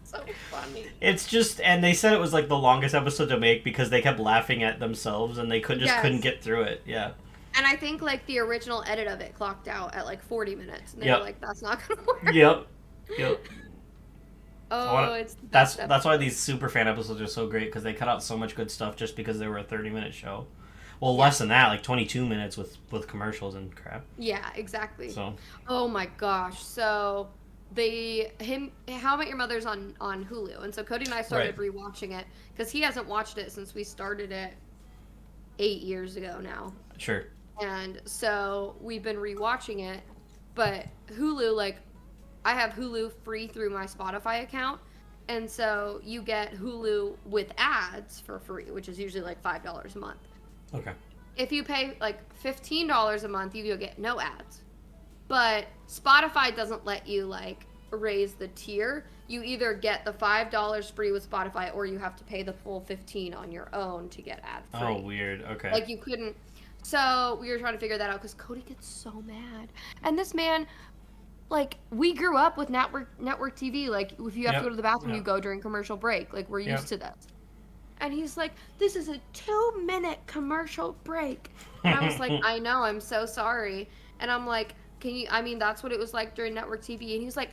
So funny. It's just, and they said it was like the longest episode to make because they kept laughing at themselves and they couldn't Yes. get through it. Yeah. And I think like the original edit of it clocked out at like 40 minutes, and they Yep. were like, "That's not gonna work." Yep. Oh, it's the That's best that's why these super fan episodes are so great because they cut out so much good stuff just because they were a 30-minute show. Well, less than that, like 22 minutes with commercials and crap. Yeah, exactly. So Oh my gosh. So How I Met Your Mother's on Hulu, and so Cody and I started rewatching it because he hasn't watched it since we started it 8 years ago now. Sure. And so we've been rewatching it, but Hulu, like, I have Hulu free through my Spotify account, and so you get Hulu with ads for free, which is usually like $5 a month. Okay. If you pay like $15 a month, you get no ads. But Spotify doesn't let you like raise the tier. You either get the $5 free with Spotify, or you have to pay the full 15 on your own to get ad free. Oh, weird. Okay. Like you couldn't. So we were trying to figure that out because Cody gets so mad, and this man, like, we grew up with network TV. Like, if you have to go to the bathroom, you go during commercial break. Like, we're used to this. And he's like, this is a 2-minute commercial break. And I was like, I know, I'm so sorry. And I'm like, that's what it was like during network TV. And he's like,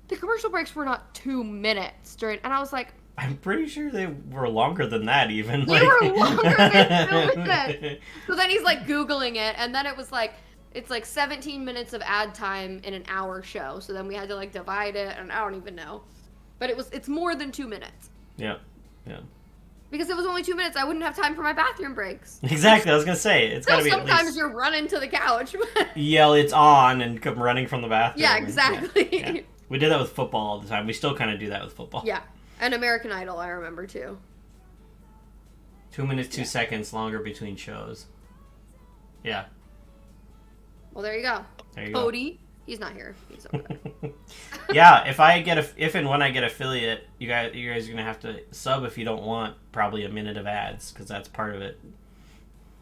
the commercial breaks were not 2 minutes during. And I was like, I'm pretty sure they were longer than that even. They were longer than 2 minutes. So then he's like Googling it. And then it was like, it's like 17 minutes of ad time in an hour show. So then we had to like divide it, and I don't even know. But it's more than 2 minutes. Yeah. Yeah. Because if it was only 2 minutes, I wouldn't have time for my bathroom breaks. Exactly. I was gonna say it's gotta be. Sometimes you're running to the couch. Yell it's on and come running from the bathroom. Yeah, exactly. Yeah. We did that with football all the time. We still kind of do that with football. Yeah, and American Idol, I remember too. 2 minutes, 2 seconds longer between shows. Yeah. Well, there you go. There you Cody, he's not here. He's over there. Yeah, if and when I get affiliate, you guys are gonna have to sub if you don't want probably a minute of ads, because that's part of it.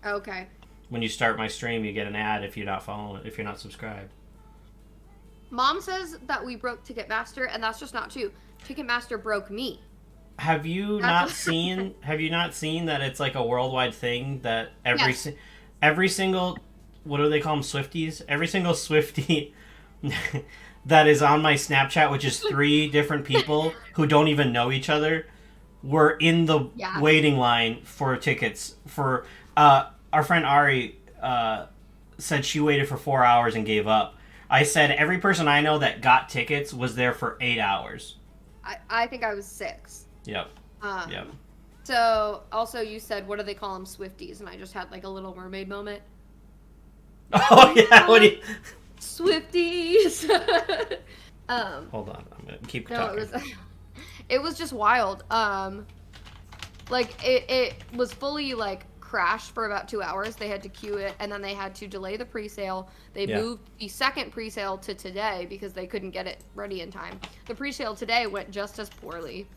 Okay. When you start my stream, you get an ad if you're not subscribed. Mom says that we broke Ticketmaster, and that's just not true. Ticketmaster broke me. Have you not seen that it's like a worldwide thing that every single, what do they call them, Swifties? Every single Swiftie that is on my Snapchat, which is 3 different people who don't even know each other, were in the waiting line for tickets. For our friend Ari said she waited for 4 hours and gave up. I said every person I know that got tickets was there for 8 hours. I think I was 6. Yep. Yep. So, also you said, what do they call them, Swifties? And I just had like a Little Mermaid moment. Oh, yeah. What do you... Swifties. Hold on. I'm going to keep talking. It was just wild. Like, it was fully, like, crashed for about 2 hours. They had to queue it, and then they had to delay the pre-sale. They moved the second pre-sale to today because they couldn't get it ready in time. The pre-sale today went just as poorly.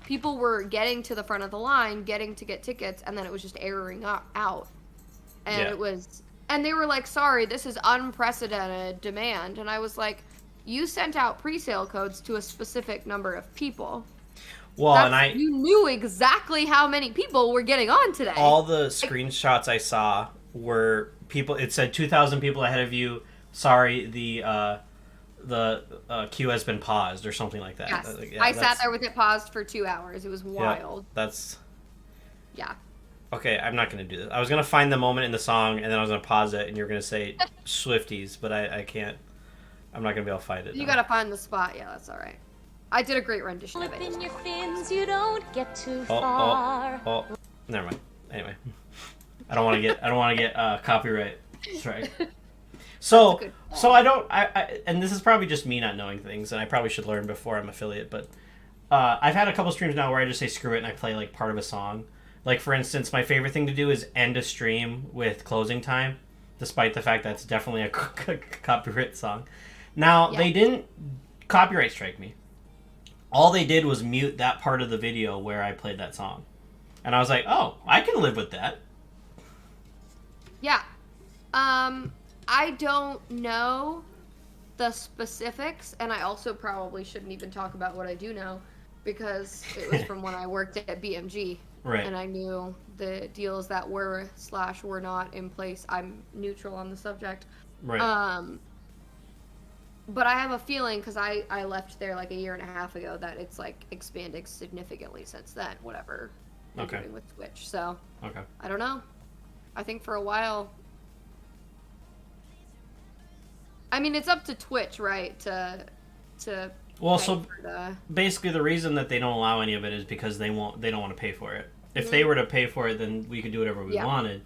People were getting to the front of the line, getting to get tickets, and then it was just erroring out. And and they were like, sorry, this is unprecedented demand. And I was like, you sent out pre-sale codes to a specific number of people. Well, you knew exactly how many people were getting on today. All the screenshots I saw were people. It said 2,000 people ahead of you. Sorry, the queue has been paused or something like that. Yes. I sat there with it paused for 2 hours. It was wild. Yeah. Okay, I'm not going to do this. I was going to find the moment in the song, and then I was going to pause it, and you're going to say Swifties, but I can't. I'm not going to be able to find it. You got to find the spot. Yeah, that's all right. I did a great rendition of it. In your fins, you don't get too far. Never mind. Anyway, I don't want to get copyright strike. So I don't. And this is probably just me not knowing things, and I probably should learn before I'm affiliate. But I've had a couple streams now where I just say screw it and I play like part of a song. Like, for instance, my favorite thing to do is end a stream with closing time, despite the fact that's definitely a copyright song. Now, they didn't copyright strike me. All they did was mute that part of the video where I played that song. And I was like, oh, I can live with that. Yeah. I don't know the specifics, and I also probably shouldn't even talk about what I do know, because it was from when I worked at BMG. Right. And I knew the deals that were / were not in place. I'm neutral on the subject. Right. But I have a feeling, because I left there like a year and a half ago, that it's like expanded significantly since then, whatever they're doing with Twitch. So, I don't know. I think for a while, I mean, it's up to Twitch, right, to to Well, pay so for the... basically the reason that they don't allow any of it is because they don't want to pay for it. If they were to pay for it, then we could do whatever we Yeah. wanted.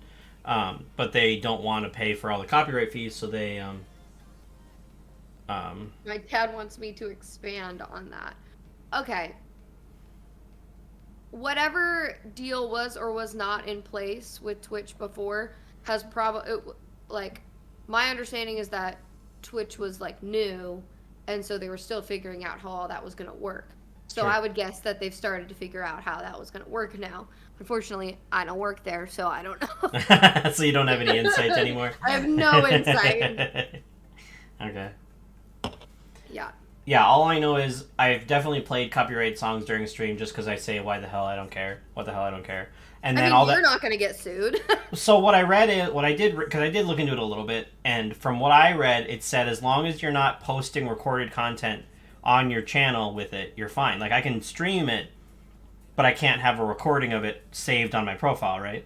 But they don't want to pay for all the copyright fees, so they My dad wants me to expand on that. Okay. Whatever deal was or was not in place with Twitch before has probably, like, my understanding is that Twitch was, like, new, and so they were still figuring out how all that was going to work. So Sure. I would guess that they've started to figure out how that was going to work now. Unfortunately, I don't work there, so I don't know. So you don't have any insights anymore? I have no insight. Okay. Yeah. Yeah, all I know is I've definitely played copyright songs during stream just because I say, why the hell I don't care? What the hell I don't care? And I then mean, all you're that. not going to get sued. So what I read is, what I did, because I did look into it a little bit, and from what I read, it said as long as you're not posting recorded content on your channel with it, you're fine. Like, I can stream it, but I can't have a recording of it saved on my profile, right?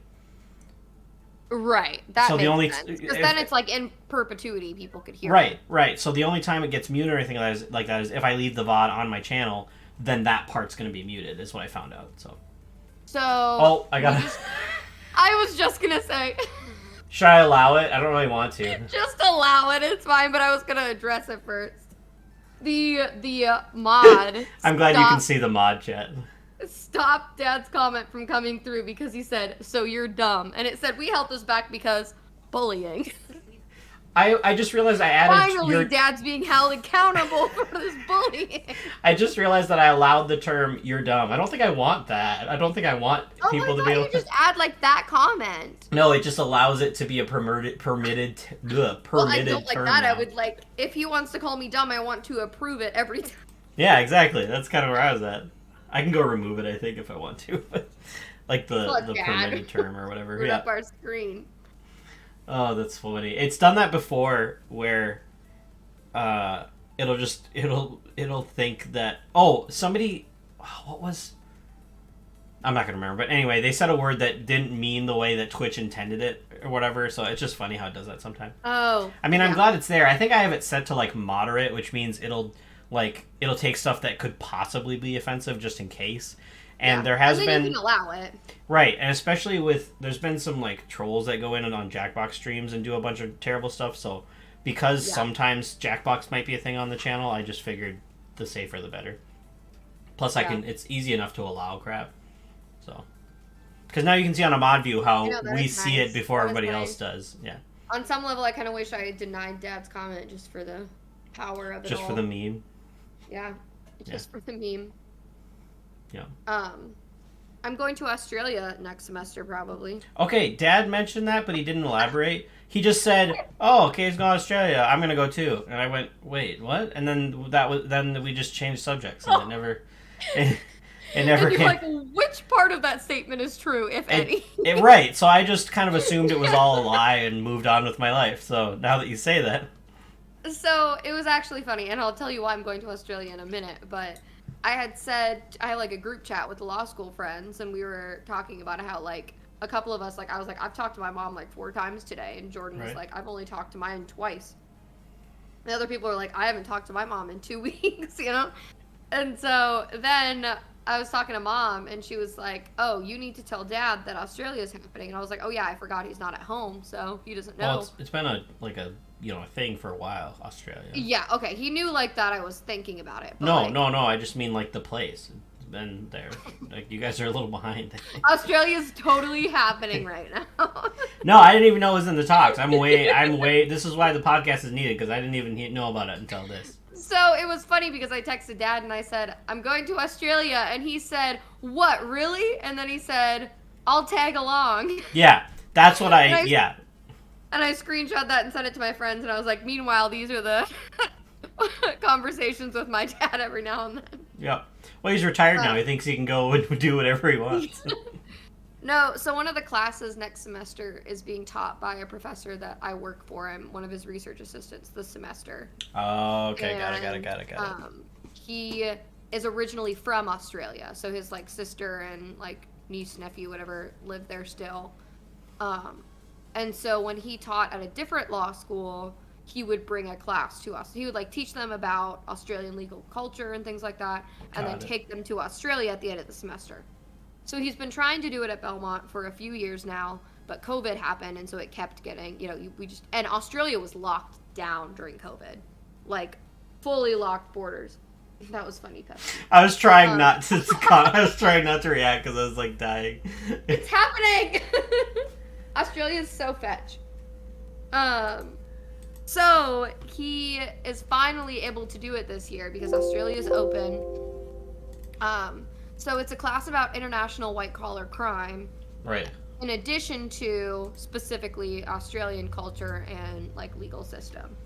Right. That So the makes only sense. if- Because then it's like in perpetuity, people could hear Right, it. right. So the only time it gets muted or anything like that is if I leave the VOD on my channel, then that part's going to be muted, is what I found out. So. So... Oh, I got it. I was just going to say... Should I allow it? I don't really want to. Just allow it, it's fine, but I was going to address it first. The mod... I'm glad you can see the mod chat. Stop Dad's comment from coming through because he said, so you're dumb. And it said, we held this back because bullying. I just realized I added Finally, Dad's being held accountable for this bullying. I just realized that I allowed the term "you're dumb." I don't think I want that. I don't think I want people to be able you just add like that comment. No, it just allows it to be a permitted Well, I don't like term that. now. I would like, if he wants to call me dumb, I want to approve it every time. Yeah, exactly. That's kind of where I was at. I can go remove it, I think, if I want to. Like the Dad. permitted term or whatever. Put Yeah. up our screen. Oh, that's funny. It's done that before where it'll think that somebody what was I'm not gonna remember, but anyway, they said a word that didn't mean the way that Twitch intended it or whatever, so it's just funny how it does that sometimes. Oh. I mean, I'm yeah. glad it's there. I think I have it set to like moderate, which means it'll take stuff that could possibly be offensive just in case. And Yeah. there has and then been you can allow it. right, and especially there's been some like trolls that go in and on Jackbox streams and do a bunch of terrible stuff. So because Yeah. sometimes Jackbox might be a thing on the channel, I just figured the safer the better. Plus, Yeah. it's easy enough to allow crap. So because now you can see on a mod view how I know, that we is see nice. it before That is everybody nice. else does. Yeah, On some level, I kind of wish I had denied Dad's comment just for the power of it just all. for the meme. Yeah, just for the meme. Yeah. I'm going to Australia next semester, probably. Okay, Dad mentioned that, but he didn't elaborate. He just said, "Oh, okay, he's going to Australia. I'm gonna go too." And I went, "Wait, what?" And then we just changed subjects, and it never, it never And you're came. like, which part of that statement is true, if any? Right. So I just kind of assumed it was all a lie and moved on with my life. So now that you say that, So it was actually funny, and I'll tell you why I'm going to Australia in a minute, but I had like a group chat with the law school friends, and we were talking about how like a couple of us, like I was like, I've talked to my mom like 4 times today, and Jordan was Right. like, I've only talked to mine twice. The other people are like, I haven't talked to my mom in 2 weeks, you know? And so then I was talking to Mom, and she was like, oh, you need to tell Dad that Australia's happening. And I was like, oh yeah, I forgot he's not at home, so he doesn't know. well, it's been a thing for a while, Australia. Yeah, okay. He knew like that I was thinking about it. But, No, like, no. I just mean like the place. It's been there. Like you guys are a little behind. Australia's totally happening right now. No, I didn't even know it was in the talks. I'm way. This is why the podcast is needed, because I didn't even know about it until this. So it was funny because I texted Dad and I said, I'm going to Australia. And he said, what, really? And then he said, I'll tag along. Yeah, that's what Nice. yeah. And I screenshot that and sent it to my friends. And I was like, meanwhile, these are the conversations with my dad every now and then. Yeah. Well, he's retired now. He thinks he can go and do whatever he wants. No, so one of the classes next semester is being taught by a professor that I work for. I'm one of his research assistants this semester. Oh, okay. Got And, it. He is originally from Australia, so his like sister and like niece, nephew, whatever, live there still. And so when he taught at a different law school, he would bring a class to us. He would like teach them about Australian legal culture and things like that, and then Got it. take them to Australia at the end of the semester. So he's been trying to do it at Belmont for a few years now, but COVID happened, and so it kept getting, and Australia was locked down during COVID, like fully locked borders. That was funny, Pepsi. I was trying not to. I was trying not to react because I was like dying. It's happening. Australia is so fetch. So he is finally able to do it this year because Australia is open. So it's a class about international white collar crime. Right. In addition to specifically Australian culture and like legal system.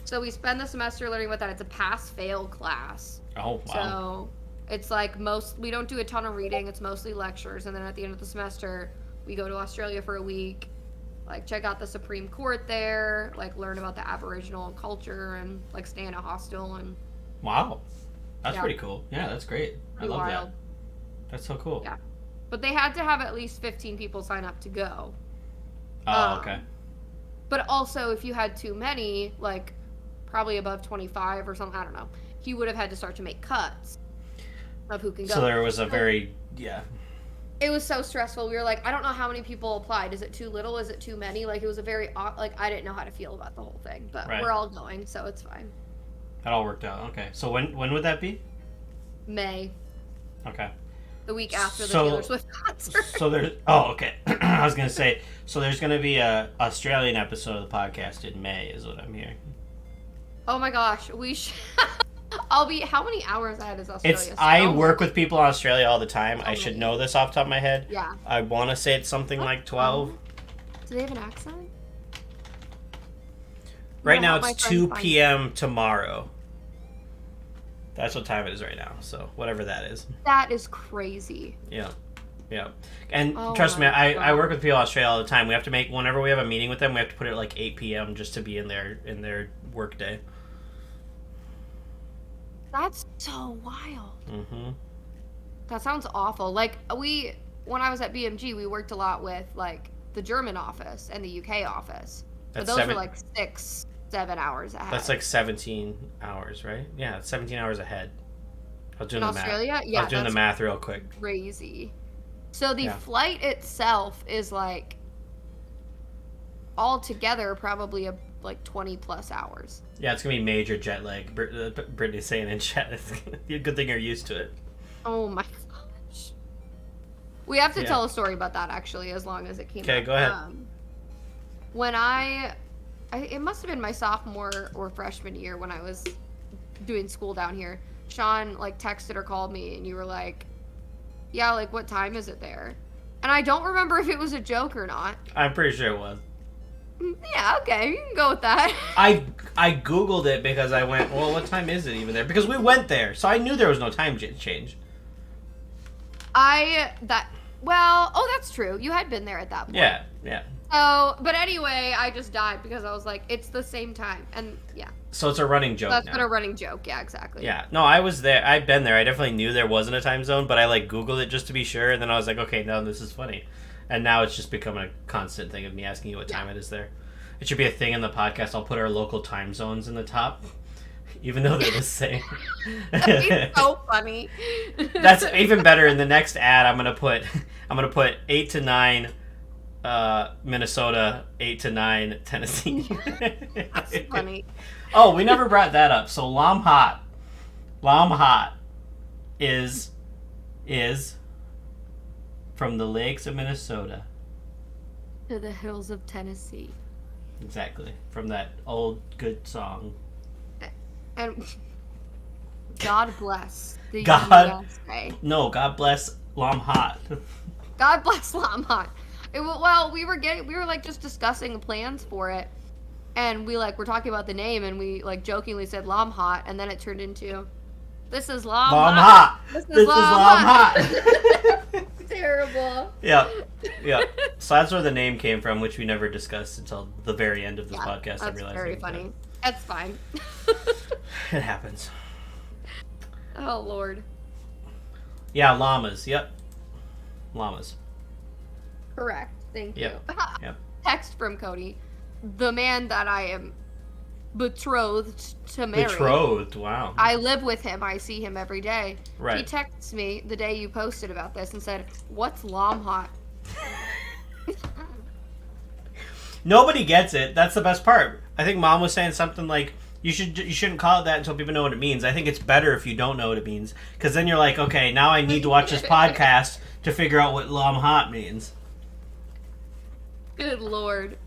So we spend the semester learning about that. It's a pass-fail class. Oh, wow. So it's like we don't do a ton of reading. It's mostly lectures. And then at the end of the semester, we go to Australia for a week, like check out the Supreme Court there, like learn about the Aboriginal culture and like stay in a hostel. And Wow. That's Yeah. pretty cool. Yeah, that's great. Pretty I love wild. that. That's so cool. Yeah. But they had to have at least 15 people sign up to go. Oh, okay. But also, if you had too many, like probably above 25 or something, I don't know, he would have had to start to make cuts of who can go. So there was a very, yeah. It was so stressful. We were like, I don't know how many people applied. Is it too little? Is it too many? Like, it was a very, like, I didn't know how to feel about the whole thing. But Right. we're all going, so it's fine. That all worked out. Okay. So when would that be? May, Okay. the week after the So- Taylor Swift concert. So there's, oh, okay. I was going to say, so there's going to be a Australian episode of the podcast in May is what I'm hearing. Oh my gosh, we should. I'll be. How many hours ahead is Australia? I So work with people in Australia all the time. I should many. know this off the top of my head. Yeah. I want to say it's something like 12. Do they have an accent? Right Yeah, now my it's friend 2 finds- p.m. tomorrow. That's what time it is right now. So whatever that is. That is crazy. Yeah. Yeah. And Oh trust me, my I God. work with people in Australia all the time. We have to make, whenever we have a meeting with them, we have to put it at like 8 p.m. just to be in their work day. That's so wild. Mm-hmm. That sounds awful. Like when I was at BMG, we worked a lot with like the German office and the UK office. But That's those were like 6-7 hours ahead. That's like 17 hours, right? Yeah, it's 17 hours ahead. I was doing in the Australia. math. Yeah, I was doing the that's math real quick. crazy. So the Yeah. flight itself is like altogether probably like 20 plus hours. Yeah, it's gonna be major jet lag. Brittany's saying in chat. It's gonna be a good thing you're used to it. Oh my gosh. We have to Yeah. tell a story about that actually, as long as it came Okay, up. go ahead. When it must have been my sophomore or freshman year when I was doing school down here. Sean like texted or called me, and you were like, "Yeah, like what time is it there?" And I don't remember if it was a joke or not. I'm pretty sure it was. Yeah, okay, you can go with that. I googled it because I went, well, what time is it even there? Because we went there, so I knew there was no time change. That's true. You had been there at that point. Yeah, yeah. So, but anyway, I just died because I was like, it's the same time. And yeah, So it's a running joke that's now. been a running joke. Yeah, exactly. Yeah, no, I was there. I'd been there. I definitely knew there wasn't a time zone, but I like Googled it just to be sure, and then I was like, okay, no, this is funny. And now it's just become a constant thing of me asking you what time it is there. It should be a thing in the podcast. I'll put our local time zones in the top, even though they're the same. That'd be so funny. That's even better. In the next ad, I'm gonna put 8 to 9 Minnesota, 8 to 9 Tennessee. That's funny. Oh, we never brought that up. So LOMHOT is from the lakes of Minnesota. To the hills of Tennessee. Exactly. From that old good song. And God bless the God- USA. No, God bless LOMHOT. God bless LOMHOT. We were like just discussing the plans for it, and we like were talking about the name, and we like jokingly said LOMHOT, and then it turned into, this is LOMHOT. LOMHOT. This This is LOMHOT. Terrible. Yeah. So that's where the name came from, which we never discussed until the very end of this podcast. I That's realized very it. funny. That's fine. It happens. Oh Lord. Yeah, llamas. Yep. Llamas. Correct. Thank Yep. you. Yep. Text from Cody, the man that I am betrothed to marry. Betrothed. Wow. I live with him. I see him every day. Right. He texts me the day you posted about this and said, "What's LOMHOT?" Nobody gets it. That's the best part. I think Mom was saying something like, you shouldn't call it that until people know what it means. I think it's better if you don't know what it means, because then you're like, okay, now I need to watch this podcast to figure out what LOMHOT means. Good lord.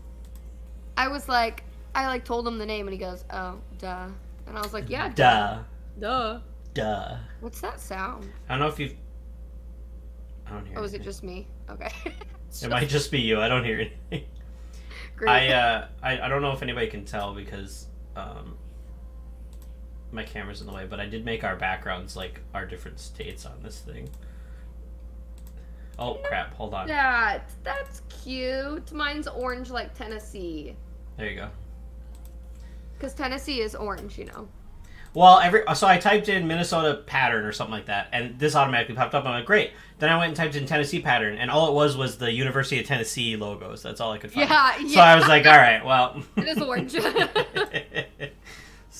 I was like, I told him the name and he goes, "Oh, duh." And I was like, "Yeah, Duh. duh." Duh. What's that sound? I don't know if you've... I don't hear Oh, is it anything. just me? Okay. It might just be you. I don't hear anything. Great. I don't know if anybody can tell because my camera's in the way, but I did make our backgrounds like our different states on this thing. Oh crap, hold on. That's cute. Mine's orange like Tennessee. There you go. Because Tennessee is orange, you know. Well, so I typed in Minnesota pattern or something like that, and this automatically popped up. I'm like, great. Then I went and typed in Tennessee pattern, and all it was the University of Tennessee logos. That's all I could find. Yeah. So I was like, all right, well. It is orange. So,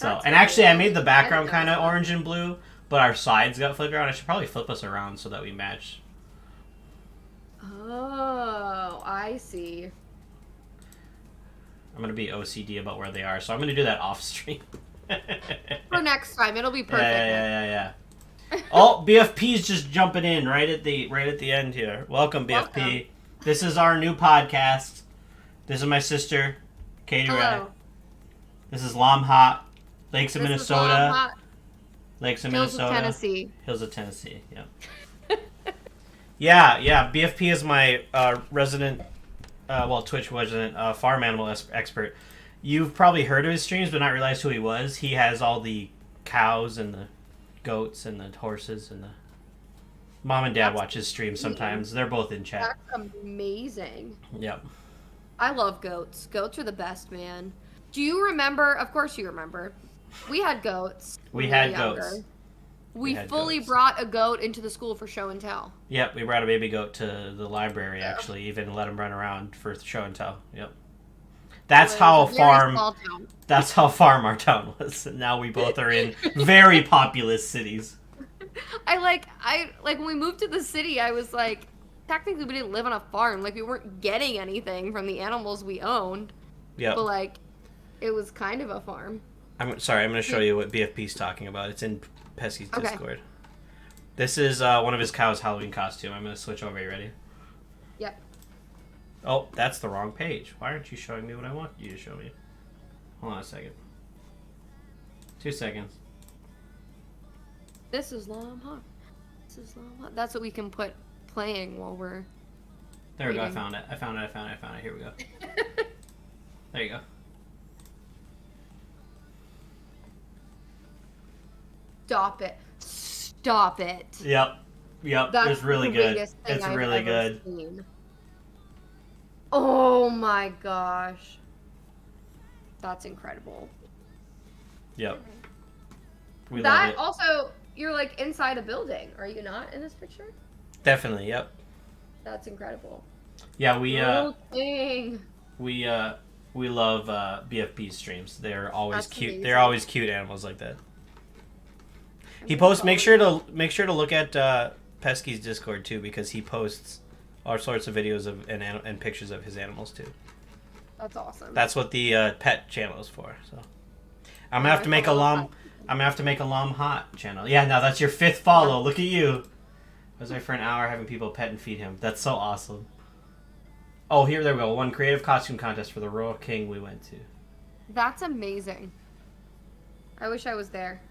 That's and actually, I made the I background didn't know kind of that. orange and blue, but our sides got flipped around. I should probably flip us around so that we match. Oh, I see. I'm gonna be OCD about where they are, so I'm gonna do that off stream. For next time, it'll be perfect. Yeah. Oh, BFP's just jumping in right at the end here. Welcome, BFP. Welcome. This is our new podcast. This is my sister, Katie Ray. Hello. This is LOMHOT, Lakes of This is Minnesota. LOMHOT, Lakes of Hills of Minnesota. Tennessee. Hills of Tennessee. Yeah. yeah. BFP is my resident, Twitch resident farm animal expert. You've probably heard of his streams, but not realized who he was. He has all the cows and the goats and the horses and the... Mom and Dad That's watch his streams sometimes. They're both in chat. That's amazing. Yep. I love goats. Goats are the best, man. Do you remember? Of course you remember. We had goats. We when had were goats. younger. We had fully goats. brought a goat into the school for show and tell. Yep, we brought a baby goat to the library, actually, even let him run around for show and tell. Yep. That's It how was a very farm... small town. That's how farm our town was. And now we both are in very populous cities. I when we moved to the city, I was like, technically we didn't live on a farm. Like, we weren't getting anything from the animals we owned. Yep. But like, it was kind of a farm. I'm sorry, I'm going to show you what BFP's talking about. It's in Pesky's Okay. Discord. This is one of his cow's Halloween costume. I'm going to switch over. You ready? Yep. Oh, that's the wrong page. Why aren't you showing me what I want you to show me? Hold on a second. 2 seconds. This is LOMHOT. This is LOMHOT. That's what we can put playing while we're... There we go. I Waiting. found it. I found it. Here we go. There you go. Stop it. Stop it. Yep. That's It's really the good. biggest thing It's I've really ever good. seen. Oh my gosh. That's incredible. Yep. We love That it. also, you're like inside a building. Are you not in this picture? Definitely. Yep. That's incredible. Yeah, we Little thing. we love BFP streams. They're always That's cute. amazing. They're always cute animals like that. He posts. Make sure to look at Pesky's Discord too, because he posts all sorts of videos of and pictures of his animals too. That's awesome. That's what the pet channel is for. So I'm gonna have to make a LOMHOT channel. Yeah, now that's your 5th follow. Look at you. I was there for an hour having people pet and feed him. That's so awesome. Oh, there we go. One creative costume contest for the Royal King we went to. That's amazing. I wish I was there.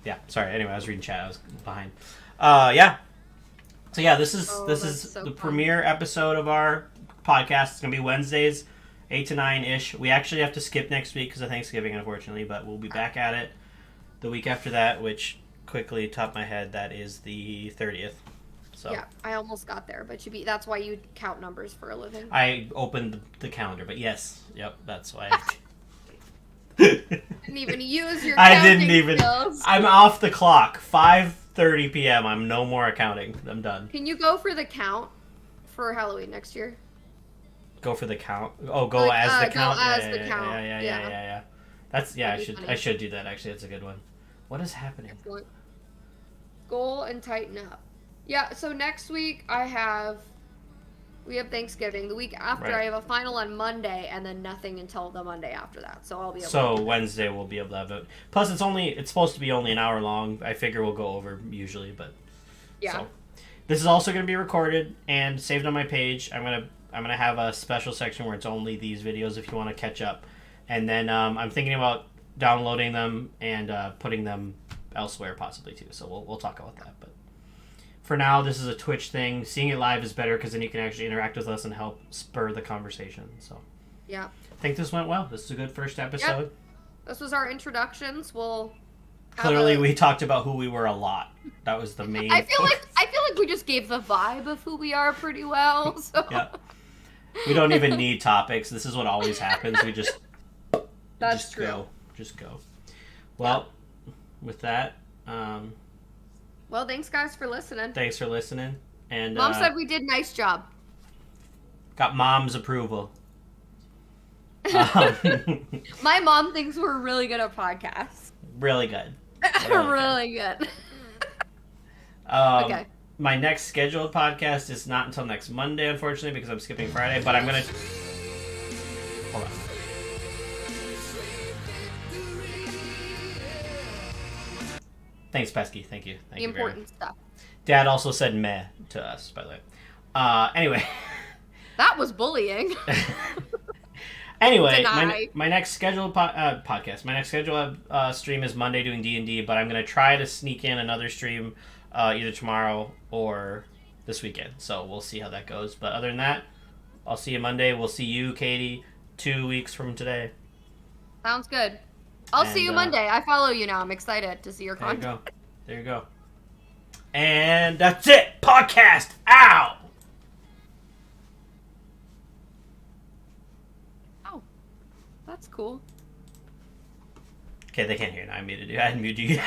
Yeah, sorry. Anyway, I was reading chat. I was behind. Yeah. So yeah, this is Oh, this that's is so the fun. premiere episode of our podcast. It's gonna be Wednesdays, 8 to 9 ish. We actually have to skip next week because of Thanksgiving, unfortunately, but we'll be back at it the week after that. Which quickly, top of my head, that is the 30th. So Yeah, I almost got there, but that's why you count numbers for a living. I opened the calendar, but yes, yep, that's why. Didn't even use your I counting didn't even. skills. I'm off the clock. 5:30 p.m. I'm no more accounting. I'm done. Can you go for the count for Halloween next year? Go for the count. Oh, go Like, as the go count. as yeah, the yeah, count. Yeah, yeah, yeah, Yeah. yeah, yeah. That's yeah. That'd be I funny. should do that. Actually, that's a good one. What is happening? Excellent. Goal and tighten up. Yeah. So next week we have Thanksgiving. The week after Right. I have a final on Monday, and then nothing until the Monday after that. So I'll be able. So to Wednesday we'll be able to have it. Plus, it's supposed to be only an hour long. I figure we'll go over usually, but Yeah. So, this is also going to be recorded and saved on my page. I'm gonna have a special section where it's only these videos if you want to catch up, and then I'm thinking about downloading them and putting them elsewhere possibly too. So we'll talk about that. But for now, this is a Twitch thing. Seeing it live is better because then you can actually interact with us and help spur the conversation. So Yeah. I think this went well. This is a good first episode. Yep. This was our introductions. We'll have Clearly, we talked about who we were a lot. That was the main. I feel like we just gave the vibe of who we are pretty well. So Yeah. We don't even need topics. This is what always happens. We just That's just true. go. Just go. Well, with that, Well, thanks guys for listening. thanks for listening. And Mom said we did nice job. got Mom's approval. Um, My mom thinks we're really good at podcasts. really good. Really good. Okay. My next scheduled podcast is not until next Monday, unfortunately, because I'm skipping Friday. But I'm gonna hold on. Thanks, Pesky. Thank you. Thank The you very much. important stuff. Dad also said meh to us, by the way. Anyway. That was bullying. Anyway, Deny. my next scheduled podcast, my next scheduled stream is Monday doing D&D, but I'm going to try to sneak in another stream either tomorrow or this weekend. So we'll see how that goes. But other than that, I'll see you Monday. We'll see you, Katie, 2 weeks from today. Sounds good. I'll see you And, Monday. I follow you now. I'm excited to see your There you content. go. There you go. And that's it. Podcast out. Oh, that's cool. Okay, they can't hear now. I muted you. I didn't mute you.